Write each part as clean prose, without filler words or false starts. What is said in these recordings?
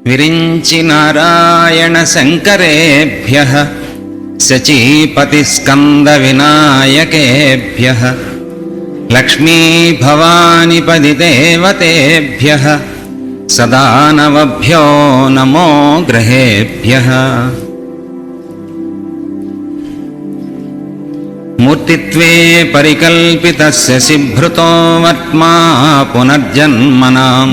విరించి నారాయణ శంకరేభ్యః శచీపతి స్కంద వినాయకేభ్యః లక్ష్మీ భవానిపది దేవతేభ్యః సదానవభ్యో నమో గ్రహేభ్యః. మూర్తిత్వే పరికల్పితస్య శిభృతో వర్త్మా పునర్జన్మనాం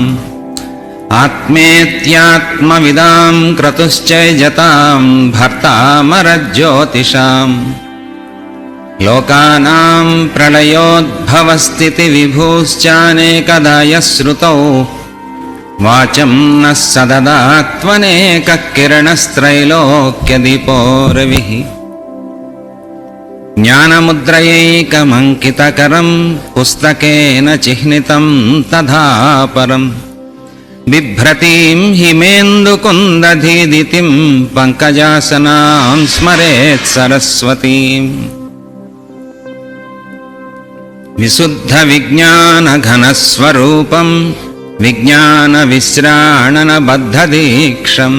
ఆత్మేత్యాత్మవిదాం క్రతుశ్చైజతాం భర్తామరజ్యోతిషాం లోకానాం ప్రళయోద్భవస్థితి విభూశ్చానేకదా యశ్రుతౌ వాచం నః సదదాత్మనేకః కిరణస్త్రైలోక్యదీపో రవిః. జ్ఞానముద్రయైకమంకితకరం పుస్తకేన చిహ్నితం తథా పరం బిభ్రతీం హిమేందుకుందధీదితిం పంకజాసనాం స్మరేత్ సరస్వతీం. విశుద్ధ విజ్ఞాన ఘనస్వరూపం విజ్ఞాన విశ్రాణన బద్ధదీక్షం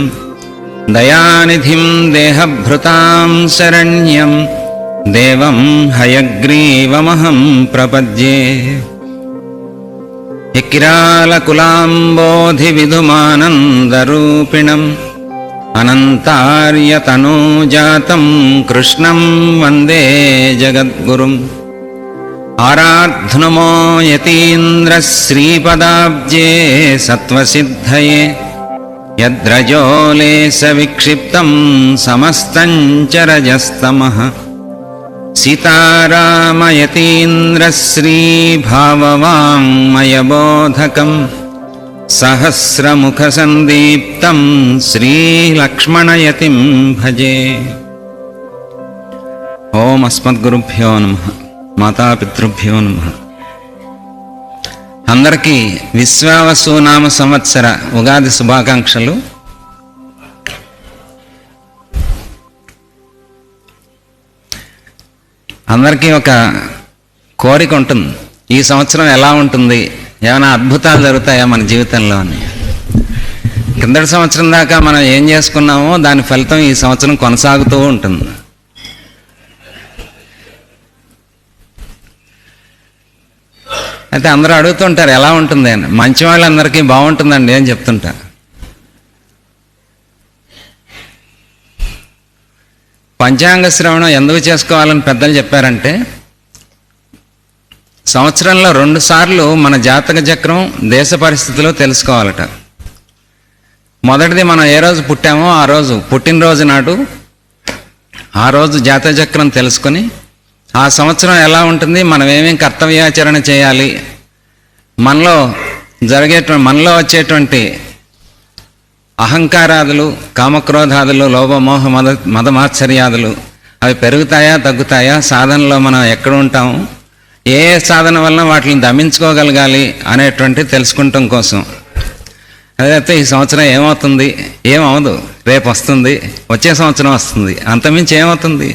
దయానిధిం దేహభృతాం శరణ్యం దేవం హయగ్రీవమహం ప్రపద్యే. ఎకిరాలకులాంబోధి విధుమానందరూపిణం అనంతార్యతనూజాతం కృష్ణం వందే జగద్గురుం. ఆరాధ్నుమో యతీంద్ర శ్రీపదాబ్జే సత్వసిద్ధయే యద్రజోలేశ విక్షిప్తం సమస్తం చరజస్తమః. సీతారామయతీంద్ర శ్రీభావవాङ्మయబోధకం సహస్రముఖ సందీప్తం శ్రీలక్ష్మణయతిం భజే. ఓం అస్మద్గురుభ్యో నమః. మాతాపితృభ్యో నమః. అందరికీ విశ్వావసునామ సంవత్సర ఉగాది శుభాకాంక్షలు. అందరికీ ఒక కోరిక ఉంటుంది, ఈ సంవత్సరం ఎలా ఉంటుంది, ఏమైనా అద్భుతాలు జరుగుతాయా మన జీవితంలో అని. కిందటి సంవత్సరం దాకా మనం ఏం చేసుకున్నామో దాని ఫలితం ఈ సంవత్సరం కొనసాగుతూ ఉంటుంది. అయితే అందరూ అడుగుతుంటారు ఎలా ఉంటుంది అని. మంచి వాళ్ళందరికీ బాగుంటుందండి అని చెప్తుంటారు. పంచాంగ శ్రవణం ఎందుకు చేసుకోవాలని పెద్దలు చెప్పారంటే, సంవత్సరంలో 2 సార్లు మన జాతక చక్రం దేశ పరిస్థితులు తెలుసుకోవాలట. మొదటిది మనం ఏ రోజు పుట్టామో ఆ రోజు, పుట్టినరోజు నాడు ఆ రోజు జాతక చక్రం తెలుసుకొని ఆ సంవత్సరం ఎలా ఉంటుంది, మనం ఏమేం కర్తవ్యాచరణ చేయాలి, మనలో వచ్చేటువంటి అహంకారాదులు, కామక్రోధాదులు, లోభమోహ మదమాత్సర్యాదులు అవి పెరుగుతాయా తగ్గుతాయా, సాధనలో మనం ఎక్కడ ఉంటాము, ఏ సాధన వలన వాటిని దమించుకోగలగాలి అనేటువంటి తెలుసుకుంటాం కోసం. అదైతే ఈ సంవత్సరం ఏమవుతుంది, ఏమవదు, రేపు వస్తుంది, వచ్చే సంవత్సరం వస్తుంది, అంతమించి ఏమవుతుంది.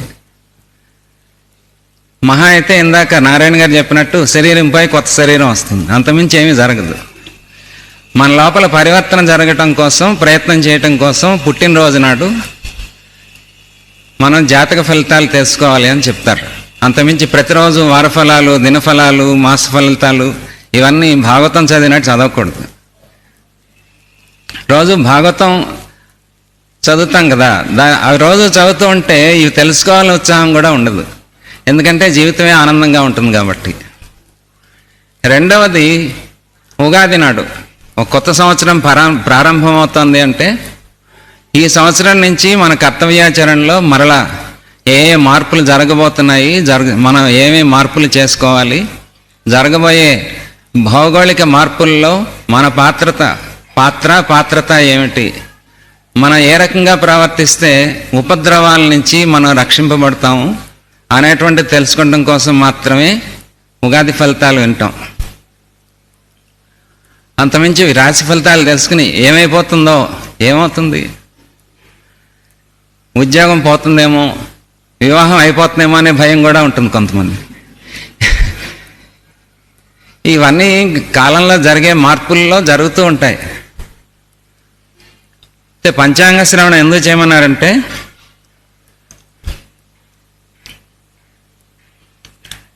మహా అయితే ఇందాక నారాయణ గారు చెప్పినట్టు శరీరంపై కొత్త శరీరం వస్తుంది, అంతమించి ఏమీ జరగదు. మన లోపల పరివర్తన జరగటం కోసం, ప్రయత్నం చేయటం కోసం పుట్టినరోజు నాడు మనం జాతక ఫలితాలు తెలుసుకోవాలి అని చెప్తారు. అంతమించి ప్రతిరోజు వారఫలాలు, దినఫలాలు, మాస ఫలితాలు ఇవన్నీ భాగవతం చదివినట్టు చదవకూడదు. రోజు భాగవతం చదువుతాం కదా, ఆ రోజు చదువుతూ ఉంటే ఇవి తెలుసుకోవాలని ఉత్సాహం కూడా ఉండదు, ఎందుకంటే జీవితమే ఆనందంగా ఉంటుంది కాబట్టి. రెండవది, ఉగాది నాడు ఒక కొత్త సంవత్సరం ప్రారంభమవుతుంది అంటే ఈ సంవత్సరం నుంచి మన కర్తవ్యాచరణలో మరలా ఏ మార్పులు జరగబోతున్నాయి, మనం ఏమేమి మార్పులు చేసుకోవాలి, జరగబోయే భౌగోళిక మార్పుల్లో మన పాత్రత ఏమిటి, మనం ఏ రకంగా ప్రవర్తిస్తే ఉపద్రవాల నుంచి మనం రక్షింపబడతాము అనేటువంటి తెలుసుకోవడం కోసం మాత్రమే ఉగాది ఫలితాలు వింటాం. అంతమించి రాశి ఫలితాలు తెలుసుకుని ఏమైపోతుందో, ఏమవుతుంది, ఉద్యోగం పోతుందేమో, వివాహం అయిపోతుందేమో అనే భయం కూడా ఉంటుంది కొంతమంది. ఇవన్నీ కాలంలో జరిగే మార్పుల్లో జరుగుతూ ఉంటాయి. పంచాంగ శ్రవణం ఎందుకు చేయమన్నారంటే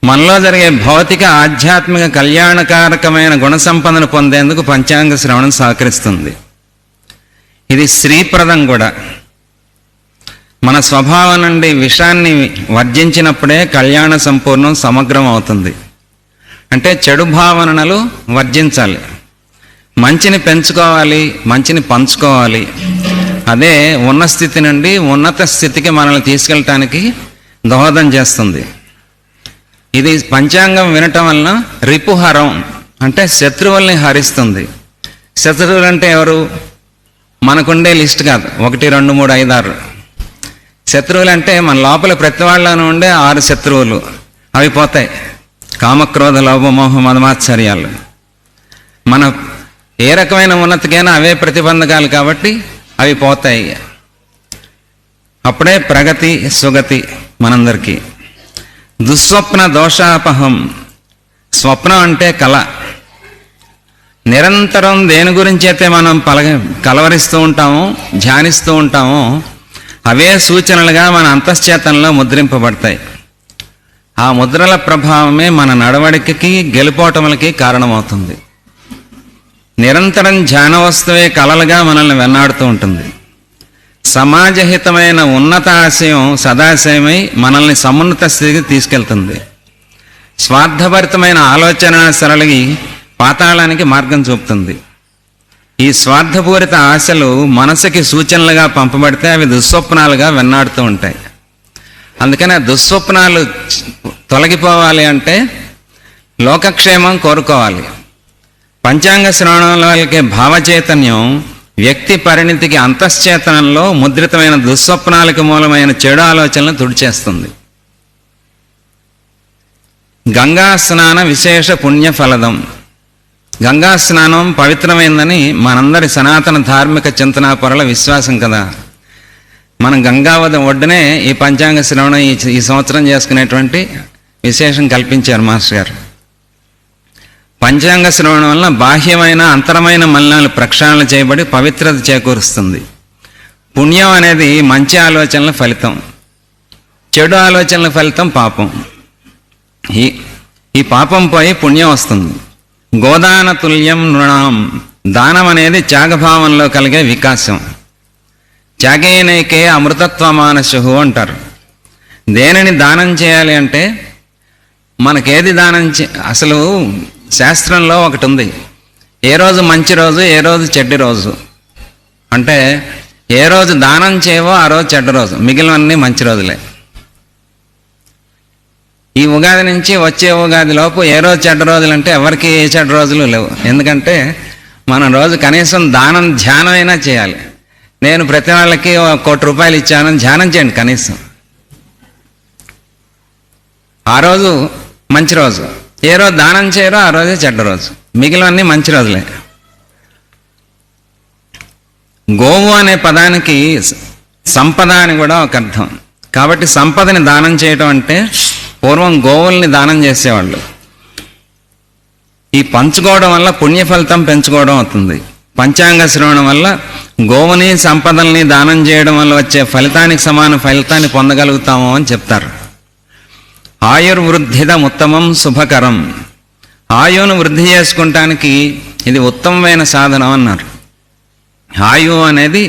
మనలో జరిగే భౌతిక ఆధ్యాత్మిక కళ్యాణకారకమైన గుణ సంపదను పొందేందుకు పంచాంగ శ్రవణం సహకరిస్తుంది. ఇది శ్రీప్రదం కూడా. మన స్వభావం నుండి విషాన్ని వర్జించినప్పుడే కళ్యాణ సంపూర్ణం సమగ్రం అవుతుంది. అంటే చెడు భావనలు వర్జించాలి, మంచిని పెంచుకోవాలి, మంచిని పంచుకోవాలి. అదే ఉన్న స్థితి నుండి ఉన్నత స్థితికి మనల్ని తీసుకెళ్ళటానికి దోహదం చేస్తుంది. ఇది పంచాంగం వినటం వలన రిపుహరం అంటే శత్రువుల్ని హరిస్తుంది. శత్రువులు అంటే ఎవరు? మనకుండే లిస్ట్ కాదు, 1, 2, 3, 5, 6 శత్రువులు. అంటే మన లోపల ప్రతి వాళ్ళను ఉండే 6 శత్రువులు. అవి పోతాయి. కామక్రోధ లోభమోహ మదమాత్సర్యాలు. మన ఏ రకమైన ఉన్నతికైనా అవే ప్రతిబంధకాలు కాబట్టి అవి పోతాయి. అప్పుడే ప్రగతి సుగతి మనందరికీ. దుస్వప్న దోషాపహం. స్వప్నం అంటే కళ. నిరంతరం దేని గురించి అయితే మనం కలవరిస్తూ ఉంటామో, ధ్యానిస్తూ ఉంటామో అవే సూచనలుగా మన అంతశ్చేతనలో ముద్రింపబడతాయి. ఆ ముద్రల ప్రభావమే మన నడవడికకి గెలుపోటములకి కారణమవుతుంది. నిరంతరం ధ్యాన వస్తువే కళలుగా మనల్ని వెన్నాడుతూ ఉంటుంది. సమాజహితమైన ఉన్నత ఆశయం సదాశయమై మనల్ని సమున్నత స్థితికి తీసుకెళ్తుంది. స్వార్థభరితమైన ఆలోచన సరళి పాతాళానికి మార్గం చూపుతుంది. ఈ స్వార్థపూరిత ఆశలు మనసుకి సూచనలుగా పంపబడితే అవి దుస్వప్నాలుగా వెన్నాడుతూ ఉంటాయి. అందుకని ఆ దుస్వప్నాలు తొలగిపోవాలి అంటే లోకక్షేమం కోరుకోవాలి. పంచాంగ శ్రవణంలో వాళ్ళకి భావచైతన్యం వ్యక్తి పరిణితికి అంతశ్చేతనంలో ముద్రితమైన దుస్వప్నాలకు మూలమైన చెడు ఆలోచనలను తుడిచేస్తుంది. గంగా స్నాన విశేష పుణ్యఫలదం. గంగా స్నానం పవిత్రమైందని మనందరి సనాతన ధార్మిక చింతనాపరుల విశ్వాసం కదా. మనం గంగావతి ఒడ్డునే ఈ పంచాంగ శ్రవణం ఈ సంవత్సరం చేసుకునేటువంటి విశేషం కల్పించారు మాస్టర్ గారు. పంచాంగ శ్రవణం వలన బాహ్యమైన అంతరమైన మలినాలు ప్రక్షాళన చేయబడి పవిత్రత చేకూరుస్తుంది. పుణ్యం అనేది మంచి ఆలోచనల ఫలితం, చెడు ఆలోచనల ఫలితం పాపం. ఈ పాపం పోయి పుణ్యం వస్తుంది. గోదాన తుల్యం నృణాం. దానం అనేది త్యాగభావంలో కలిగే వికాసం. త్యాగేనైకే అమృతత్వ మానసు అంటారు. దేనిని దానం చేయాలి అంటే మనకేది దానం అసలు శాస్త్రంలో ఒకటి ఉంది, ఏ రోజు మంచి రోజు, ఏ రోజు చెడ్డ రోజు. అంటే ఏ రోజు దానం చేయవో ఆ రోజు చెడ్డ రోజు, మిగిలినవన్నీ మంచి రోజులే. ఈ ఉగాది నుంచి వచ్చే ఉగాది లోపు ఏ రోజు చెడ్డ రోజులు అంటే ఎవరికి ఏ చెడ్డ రోజులు లేవు. ఎందుకంటే మనం రోజు కనీసం దానం ధ్యానం అయినా చేయాలి. నేను ప్రతి వాళ్ళకి 1 కోటి రూపాయలు ఇచ్చాను, ధ్యానం చేయండి కనీసం. ఆ రోజు మంచి రోజు. ఏ రోజు దానం చేయరో ఆ రోజే చెడ్డ రోజు, మిగిలినవన్నీ మంచి రోజులే. గోవు అనే పదానికి సంపద అని కూడా ఒక అర్థం. కాబట్టి సంపదని దానం చేయటం అంటే పూర్వం గోవుల్ని దానం చేసేవాళ్ళు. ఈ పంచుకోవడం వల్ల పుణ్య ఫలితం పెంచుకోవడం అవుతుంది. పంచాంగ శ్రవణం వల్ల గోవుని సంపదల్ని దానం చేయడం వల్ల వచ్చే ఫలితానికి సమాన ఫలితాన్ని పొందగలుగుతాము అని చెప్తారు. ఆయుర్వృద్ధిదం ఉత్తమం శుభకరం. ఆయువును వృద్ధి చేసుకుంటానికి ఇది ఉత్తమమైన సాధనం అన్నారు. ఆయువు అనేది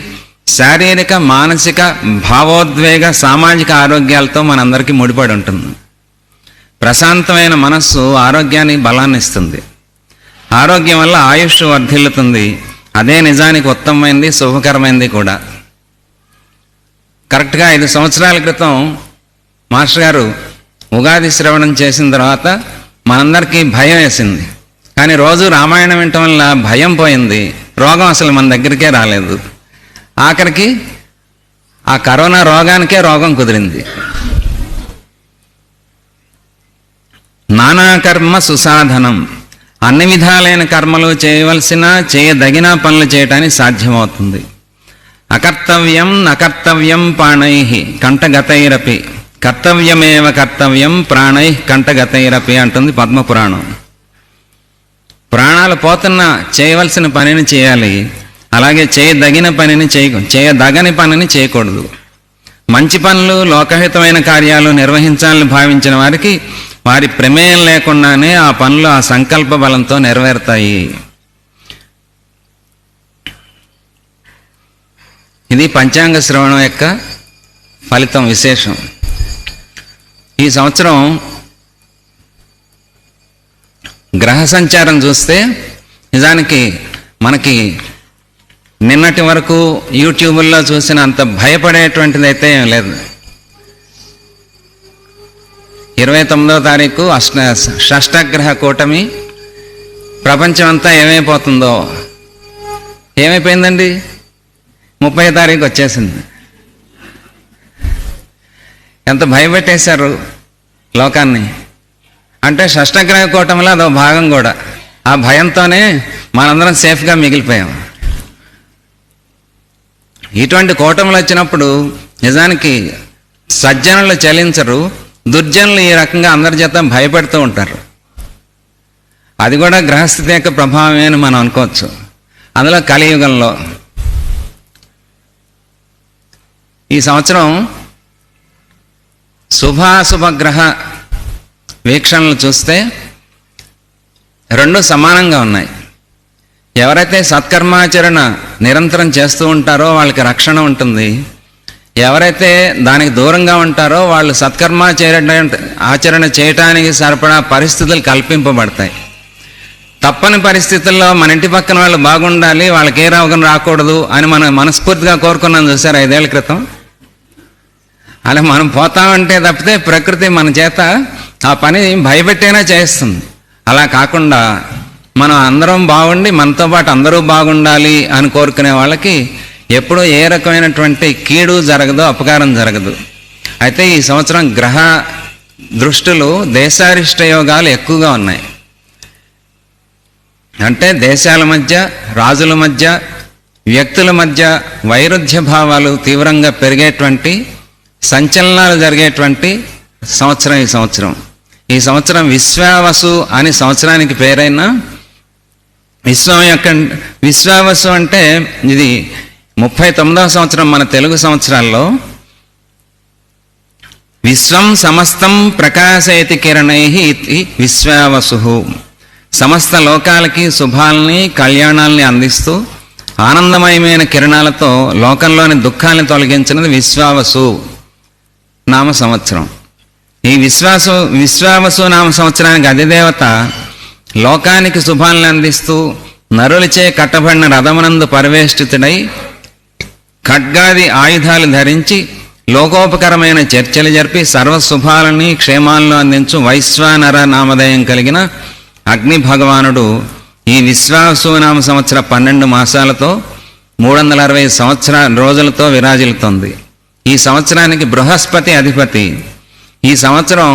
శారీరక మానసిక భావోద్వేగ సామాజిక ఆరోగ్యాలతో మనందరికీ ముడిపడి ఉంటుంది. ప్రశాంతమైన మనస్సు ఆరోగ్యానికి బలాన్ని ఇస్తుంది. ఆరోగ్యం వల్ల ఆయుష్ వర్ధిల్లుతుంది. అదే నిజానికి ఉత్తమమైనది, శుభకరమైనది కూడా. కరెక్ట్గా 5 సంవత్సరాల క్రితం మాస్టర్ గారు ఉగాది శ్రవణం చేసిన తర్వాత మనందరికీ భయం వేసింది. కానీ రోజు రామాయణం వినటం వల్ల భయం పోయింది, రోగం అసలు మన దగ్గరికే రాలేదు. ఆఖరికి ఆ కరోనా రోగానికే రోగం కుదిరింది. నానాకర్మ సుసాధనం. అన్ని విధాలైన కర్మలు చేయవలసిన చేయదగిన పనులు చేయటానికి సాధ్యమవుతుంది. అకర్తవ్యం నకర్తవ్యం ప్రాణై కంఠగతైరపి. కర్తవ్యమేవ కర్తవ్యం ప్రాణై కంఠగతైరపి అంటుంది పద్మపురాణం. ప్రాణాలు పోతున్నా చేయవలసిన పనిని చేయాలి. అలాగే చేయదగని పనిని చేయకూడదు. మంచి పనులు, లోకహితమైన కార్యాలు నిర్వహించాలని భావించిన వారికి వారి ప్రమేయం లేకుండానే ఆ పనులు ఆ సంకల్ప బలంతో నెరవేరుతాయి. ఇది పంచాంగ శ్రవణం యొక్క ఫలితం, విశేషం. ఈ సంవత్సరం గ్రహ సంచారం చూస్తే నిజానికి మనకి నిన్నటి వరకు యూట్యూబుల్లో చూసిన అంత భయపడేటువంటిది అయితే ఏం లేదు. 29వ తారీఖు షష్టగ్రహ కూటమి, ప్రపంచం అంతా ఏమైపోతుందో. ఏమైపోయిందండి? 30వ తారీఖు వచ్చేసింది. ఎంత భయపెట్టేశారు లోకాన్ని. అంటే షష్టగ్రహ కూటమిలో అదో భాగం కూడా. ఆ భయంతోనే మనందరం సేఫ్గా మిగిలిపోయాం. ఇటువంటి కూటములు వచ్చినప్పుడు నిజానికి సజ్జనులు చలించరు, దుర్జనులు ఈ రకంగా అందరి చేత భయపెడుతూ ఉంటారు. అది కూడా గ్రహస్థితి యొక్క ప్రభావమే అని మనం అనుకోవచ్చు. అందులో కలియుగంలో ఈ సంవత్సరం శుభాశుభగ్రహ వీక్షణలు చూస్తే రెండు సమానంగా ఉన్నాయి. ఎవరైతే సత్కర్మాచరణ నిరంతరం చేస్తూ ఉంటారో వాళ్ళకి రక్షణ ఉంటుంది. ఎవరైతే దానికి దూరంగా ఉంటారో వాళ్ళు ఆచరణ చేయటానికి సరిపడా పరిస్థితులు కల్పింపబడతాయి. తప్పని పరిస్థితుల్లో మన ఇంటి పక్కన వాళ్ళు బాగుండాలి, వాళ్ళకి ఏ రోగం రాకూడదు అని మనం మనస్ఫూర్తిగా కోరుకున్నాం చూసారు 5 ఏళ్ల క్రితం. అలా మనం పోతామంటే తప్పితే ప్రకృతి మన చేత ఆ పని భయపెట్టైనా చేస్తుంది. అలా కాకుండా మనం అందరం బాగుండి మనతో పాటు అందరూ బాగుండాలి అని కోరుకునే వాళ్ళకి ఎప్పుడూ ఏ రకమైనటువంటి కీడు జరగదు, అపకారం జరగదు. అయితే ఈ సంవత్సరం గ్రహ దృష్టులు దేశారిష్ట యోగాలు ఎక్కువగా ఉన్నాయి. అంటే దేశాల మధ్య, రాజుల మధ్య, వ్యక్తుల మధ్య వైరుధ్య భావాలు తీవ్రంగా పెరిగేటువంటి, సంచలనాలు జరిగేటువంటి సంవత్సరం ఈ సంవత్సరం. ఈ సంవత్సరం విశ్వావసు అని సంవత్సరానికి పేరైన విశ్వావసు అంటే ఇది 39వ సంవత్సరం మన తెలుగు సంవత్సరాల్లో. విశ్వం సమస్తం ప్రకాశయతి కిరణై ఇది విశ్వావసు. సమస్త లోకాలకి శుభాలని, కళ్యాణాలని అందిస్తూ ఆనందమయమైన కిరణాలతో లోకంలోని దుఃఖాలను తొలగించినది విశ్వావసు నామ సంవత్సరం. ఈ విశ్వావసు నామ సంవత్సరానికి అధిదేవత లోకానికి శుభాలను అందిస్తూ నరులచే కట్టబడిన రథమునందు పరివేష్టితుడై ఖడ్గాది ఆయుధాలు ధరించి లోకోపకరమైన చర్చలు జరిపి సర్వశుభాలని, క్షేమాలను అందించు వైశ్వానర నామధేయం కలిగిన అగ్ని భగవానుడు ఈ విశ్వావసు నామ సంవత్సర 12 మాసాలతో 360 రోజులతో విరాజిల్లుతోంది. ఈ సంవత్సరానికి బృహస్పతి అధిపతి. ఈ సంవత్సరం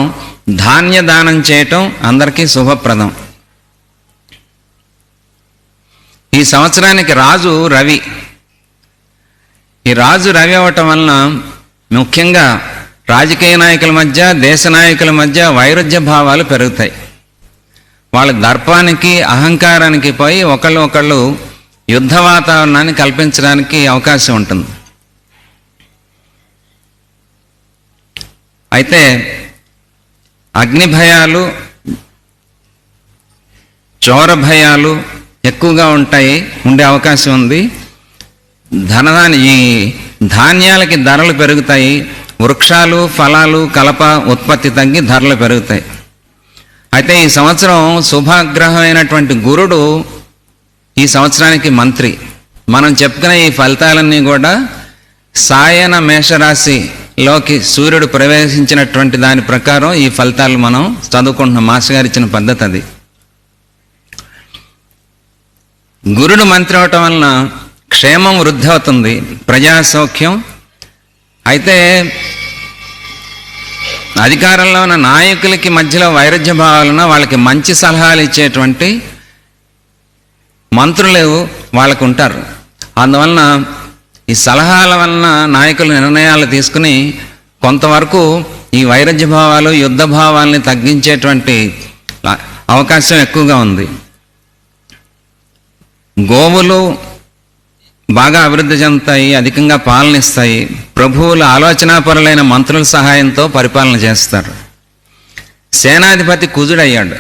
ధాన్య దానం చేయటం అందరికీ శుభప్రదం. ఈ సంవత్సరానికి రాజు రవి. ఈ రాజు రవి అవ్వటం వలన ముఖ్యంగా రాజకీయ నాయకుల మధ్య, దేశ నాయకుల మధ్య వైరుధ్య భావాలు పెరుగుతాయి. వాళ్ళ దర్పానికి, అహంకారానికి పోయి ఒకళ్ళు యుద్ధ వాతావరణాన్ని కల్పించడానికి అవకాశం ఉంటుంది. అయితే అగ్ని భయాలు, చోర భయాలు ఎక్కువగా ఉండే అవకాశం ఉంది. ఈ ధాన్యాలకి ధరలు పెరుగుతాయి. వృక్షాలు, ఫలాలు, కలప ఉత్పత్తి తగ్గి ధరలు పెరుగుతాయి. అయితే ఈ సంవత్సరం శుభగ్రహమైనటువంటి గురుడు ఈ సంవత్సరానికి మంత్రి. మనం చెప్పుకునే ఈ ఫలితాలన్నీ కూడా సాయన మేషరాశిలోకి సూర్యుడు ప్రవేశించినటువంటి దాని ప్రకారం ఈ ఫలితాలు మనం చదువుకుంటున్నాం. మాస్టర్ గారు ఇచ్చిన పద్ధతి అది. గురుడు మంత్రి అవటం వలన క్షేమం వృద్ధి అవుతుంది, ప్రజాసౌఖ్యం. అయితే అధికారంలో ఉన్న నాయకులకి మధ్యలో వైరుధ్య భావాలన వాళ్ళకి మంచి సలహాలు ఇచ్చేటువంటి మంత్రులు వాళ్ళకు ఉంటారు. అందువలన ఈ సలహాల వలన నాయకులు నిర్ణయాలు తీసుకుని కొంతవరకు ఈ వైరుధ్య భావాలు, యుద్ధ భావాలని తగ్గించేటువంటి అవకాశం ఎక్కువగా ఉంది. గోవులు బాగా అభివృద్ధి చెందుతాయి, అధికంగా పాలనిస్తాయి. ప్రభువులు ఆలోచనాపరులైన మంత్రుల సహాయంతో పరిపాలన చేస్తారు. సేనాధిపతి కుజుడయ్యాడు.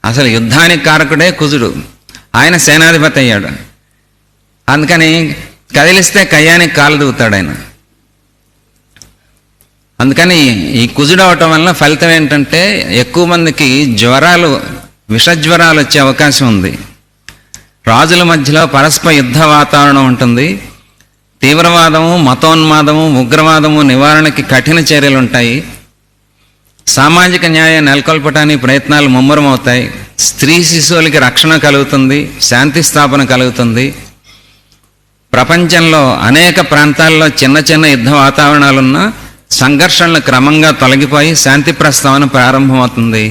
అసలు యుద్ధానికి కారకుడే కుజుడు, ఆయన సేనాధిపతి అయ్యాడు. అందుకని కదిలిస్తే కయ్యానికి కాలు దూతాడు ఆయన. అందుకని ఈ కుజుడు అవటం వలన ఫలితం ఏంటంటే ఎక్కువ మందికి జ్వరాలు, విషజ్వరాలు వచ్చే అవకాశం ఉంది. రాజుల మధ్యలో పరస్పర యుద్ధ వాతావరణం ఉంటుంది. తీవ్రవాదము, మతోన్మాదము, ఉగ్రవాదము నివారణకి కఠిన చర్యలు ఉంటాయి. సామాజిక న్యాయం నెలకొల్పడానికి ప్రయత్నాలు ముమ్మరమవుతాయి. స్త్రీ శిశువులకి రక్షణ కలుగుతుంది, శాంతి స్థాపన కలుగుతుంది. ప్రపంచంలో అనేక ప్రాంతాల్లో చిన్న చిన్న యుద్ధ వాతావరణాలున్న సంఘర్షణలు క్రమంగా తొలగిపోయి శాంతి ప్రస్తావన ప్రారంభమవుతుంది.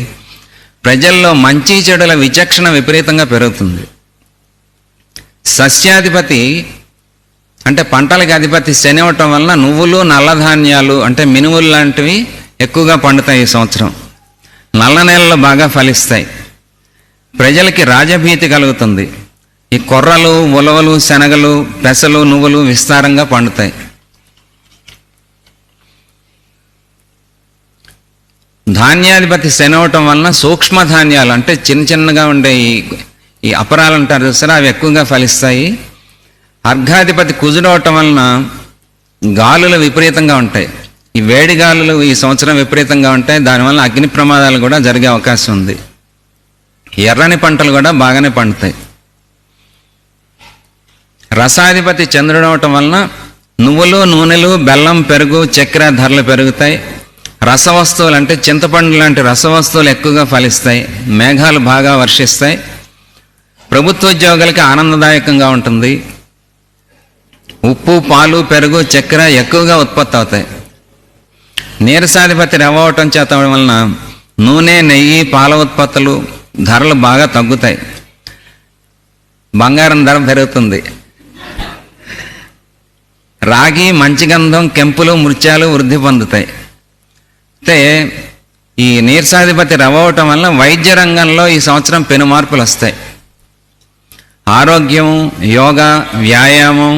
ప్రజల్లో మంచి చెడుల విచక్షణ విపరీతంగా పెరుగుతుంది. సస్యాధిపతి అంటే పంటలకి అధిపతి శని అవటం వలన నువ్వులు, నల్లధాన్యాలు అంటే మినుములు లాంటివి ఎక్కువగా పండుతాయి ఈ సంవత్సరం. నల్ల నేలలు బాగా ఫలిస్తాయి. ప్రజలకి రాజభీతి కలుగుతుంది. ఈ కొర్రలు, ఉలవలు, శనగలు, పెసలు, నువ్వులు విస్తారంగా పండుతాయి. ధాన్యాధిపతి శని అవటం వలన సూక్ష్మ ధాన్యాలు అంటే చిన్న చిన్నగా ఉండే ఈ అపరాలు అంటారు చూసారా, అవి ఎక్కువగా ఫలిస్తాయి. అర్ఘాధిపతి కుజుడవటం వలన గాలులు విపరీతంగా ఉంటాయి. ఈ వేడి గాలులు ఈ సంవత్సరం విపరీతంగా ఉంటాయి. దానివల్ల అగ్ని ప్రమాదాలు కూడా జరిగే అవకాశం ఉంది. ఎర్రని పంటలు కూడా బాగానే పండుతాయి. రసాధిపతి చంద్రుడు అవటం వలన నువ్వులు, నూనెలు, బెల్లం, పెరుగు, చక్కెర ధరలు పెరుగుతాయి. రసవస్తువులు అంటే చింతపండు లాంటి రసవస్తువులు ఎక్కువగా ఫలిస్తాయి. మేఘాలు బాగా వర్షిస్తాయి. ప్రభుత్వ ఉద్యోగులకి ఆనందదాయకంగా ఉంటుంది. ఉప్పు, పాలు, పెరుగు, చక్కెర ఎక్కువగా ఉత్పత్తి అవుతాయి. నీరసాధిపతి రవ్వ అవటం చేత వలన నూనె, నెయ్యి, పాల ఉత్పత్తులు ధరలు బాగా తగ్గుతాయి. బంగారం ధర పెరుగుతుంది. రాగి, మంచిగంధం, కెంపులు, ముత్యాలు వృద్ధి పొందుతాయి. అయితే ఈ నీరసాధిపతి రవ్వ అవటం వలన వైద్య రంగంలో ఈ సంవత్సరం పెను మార్పులు వస్తాయి. ఆరోగ్యం, యోగా, వ్యాయామం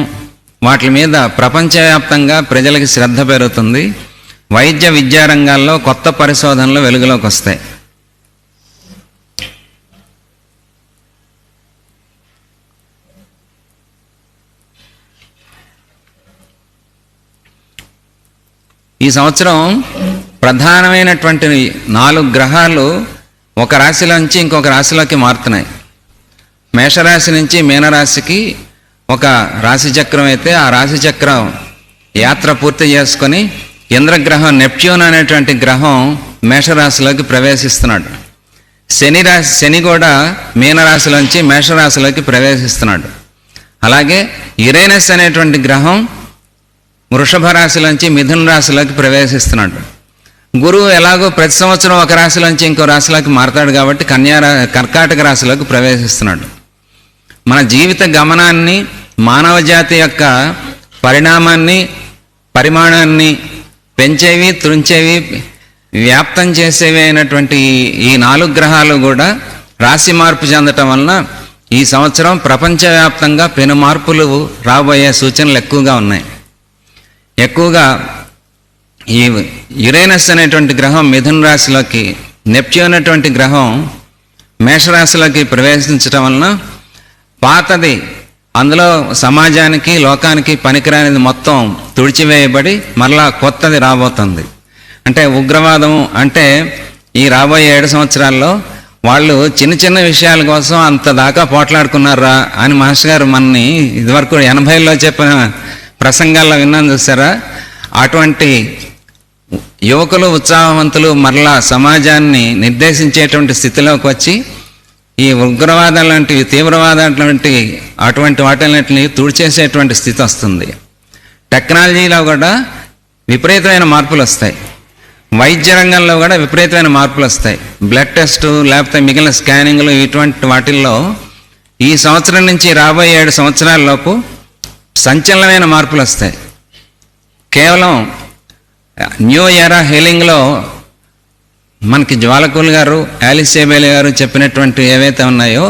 వాటి మీద ప్రపంచవ్యాప్తంగా ప్రజలకి శ్రద్ధ పెరుగుతుంది. వైద్య విద్యా రంగాల్లో కొత్త పరిశోధనలు వెలుగులోకి వస్తాయి. ఈ సంవత్సరం ప్రధానమైనటువంటి 4 గ్రహాలు ఒక రాశిలోంచి ఇంకొక రాశిలోకి మారుతున్నాయి. మేషరాశి నుంచి మీనరాశికి ఒక రాశి చక్రం అయితే ఆ రాశి చక్రం యాత్ర పూర్తి చేసుకొని ఇంద్రగ్రహం నెప్ట్యూన్ అనేటువంటి గ్రహం మేషరాశిలోకి ప్రవేశిస్తున్నాడు. శని కూడా మీనరాశిలోంచి మేషరాశిలోకి ప్రవేశిస్తున్నాడు. అలాగే యురేనస్ అనేటువంటి గ్రహం వృషభ రాశిలోంచి మిథున రాశిలోకి ప్రవేశిస్తున్నాడు. గురువు ఎలాగో ప్రతి సంవత్సరం ఒక రాశిలోంచి ఇంకో రాశిలోకి మారతాడు కాబట్టి కర్కాటక రాశిలోకి ప్రవేశిస్తున్నాడు. మన జీవిత గమనాన్ని, మానవ జాతి యొక్క పరిణామాన్ని, పరిమాణాన్ని పెంచేవి, తుంచేవి, వ్యాప్తం చేసేవి అయినటువంటి ఈ 4 గ్రహాలు కూడా రాశి మార్పు చెందటం వలన ఈ సంవత్సరం ప్రపంచవ్యాప్తంగా పెను మార్పులు రాబోయే సూచనలు ఎక్కువగా ఉన్నాయి. ఎక్కువగా ఈ యురేనస్ అనేటువంటి గ్రహం మిథున రాశిలోకి, నెప్ట్యూన్ అనేటువంటి గ్రహం మేషరాశిలోకి ప్రవేశించటం వలన పాతది, అందులో సమాజానికి, లోకానికి పనికిరానిది మొత్తం తుడిచివేయబడి మరలా కొత్తది రాబోతుంది. అంటే ఉగ్రవాదం అంటే ఈ రాబోయే 7 సంవత్సరాల్లో వాళ్ళు చిన్న చిన్న విషయాల కోసం అంత దాకా పోట్లాడుకున్నారా అని మాస్టర్ గారు మనని ఇదివరకు 80లో చెప్పిన ప్రసంగాల్లో విన్నాను చూసారా. అటువంటి యువకులు, ఉత్సాహవంతులు మరలా సమాజాన్ని నిర్దేశించేటువంటి స్థితిలోకి వచ్చి ఈ ఉగ్రవాదం లాంటివి, తీవ్రవాదం లాంటి అటువంటి వాటిని తుడిచేసేటువంటి స్థితి వస్తుంది. టెక్నాలజీలో కూడా విపరీతమైన మార్పులు వస్తాయి. వైద్య రంగంలో కూడా విపరీతమైన మార్పులు వస్తాయి. బ్లడ్ టెస్టు లేకపోతే మిగిలిన స్కానింగ్లు ఇటువంటి వాటిల్లో ఈ సంవత్సరం నుంచి రాబోయే 7 సంవత్సరాల లోపు సంచలనమైన మార్పులు వస్తాయి. కేవలం న్యూ ఎరా హీలింగ్లో మనకి జ్వాలకూల్ గారు, ఆలిస్ సేబేలి గారు చెప్పినటువంటి ఏవైతే ఉన్నాయో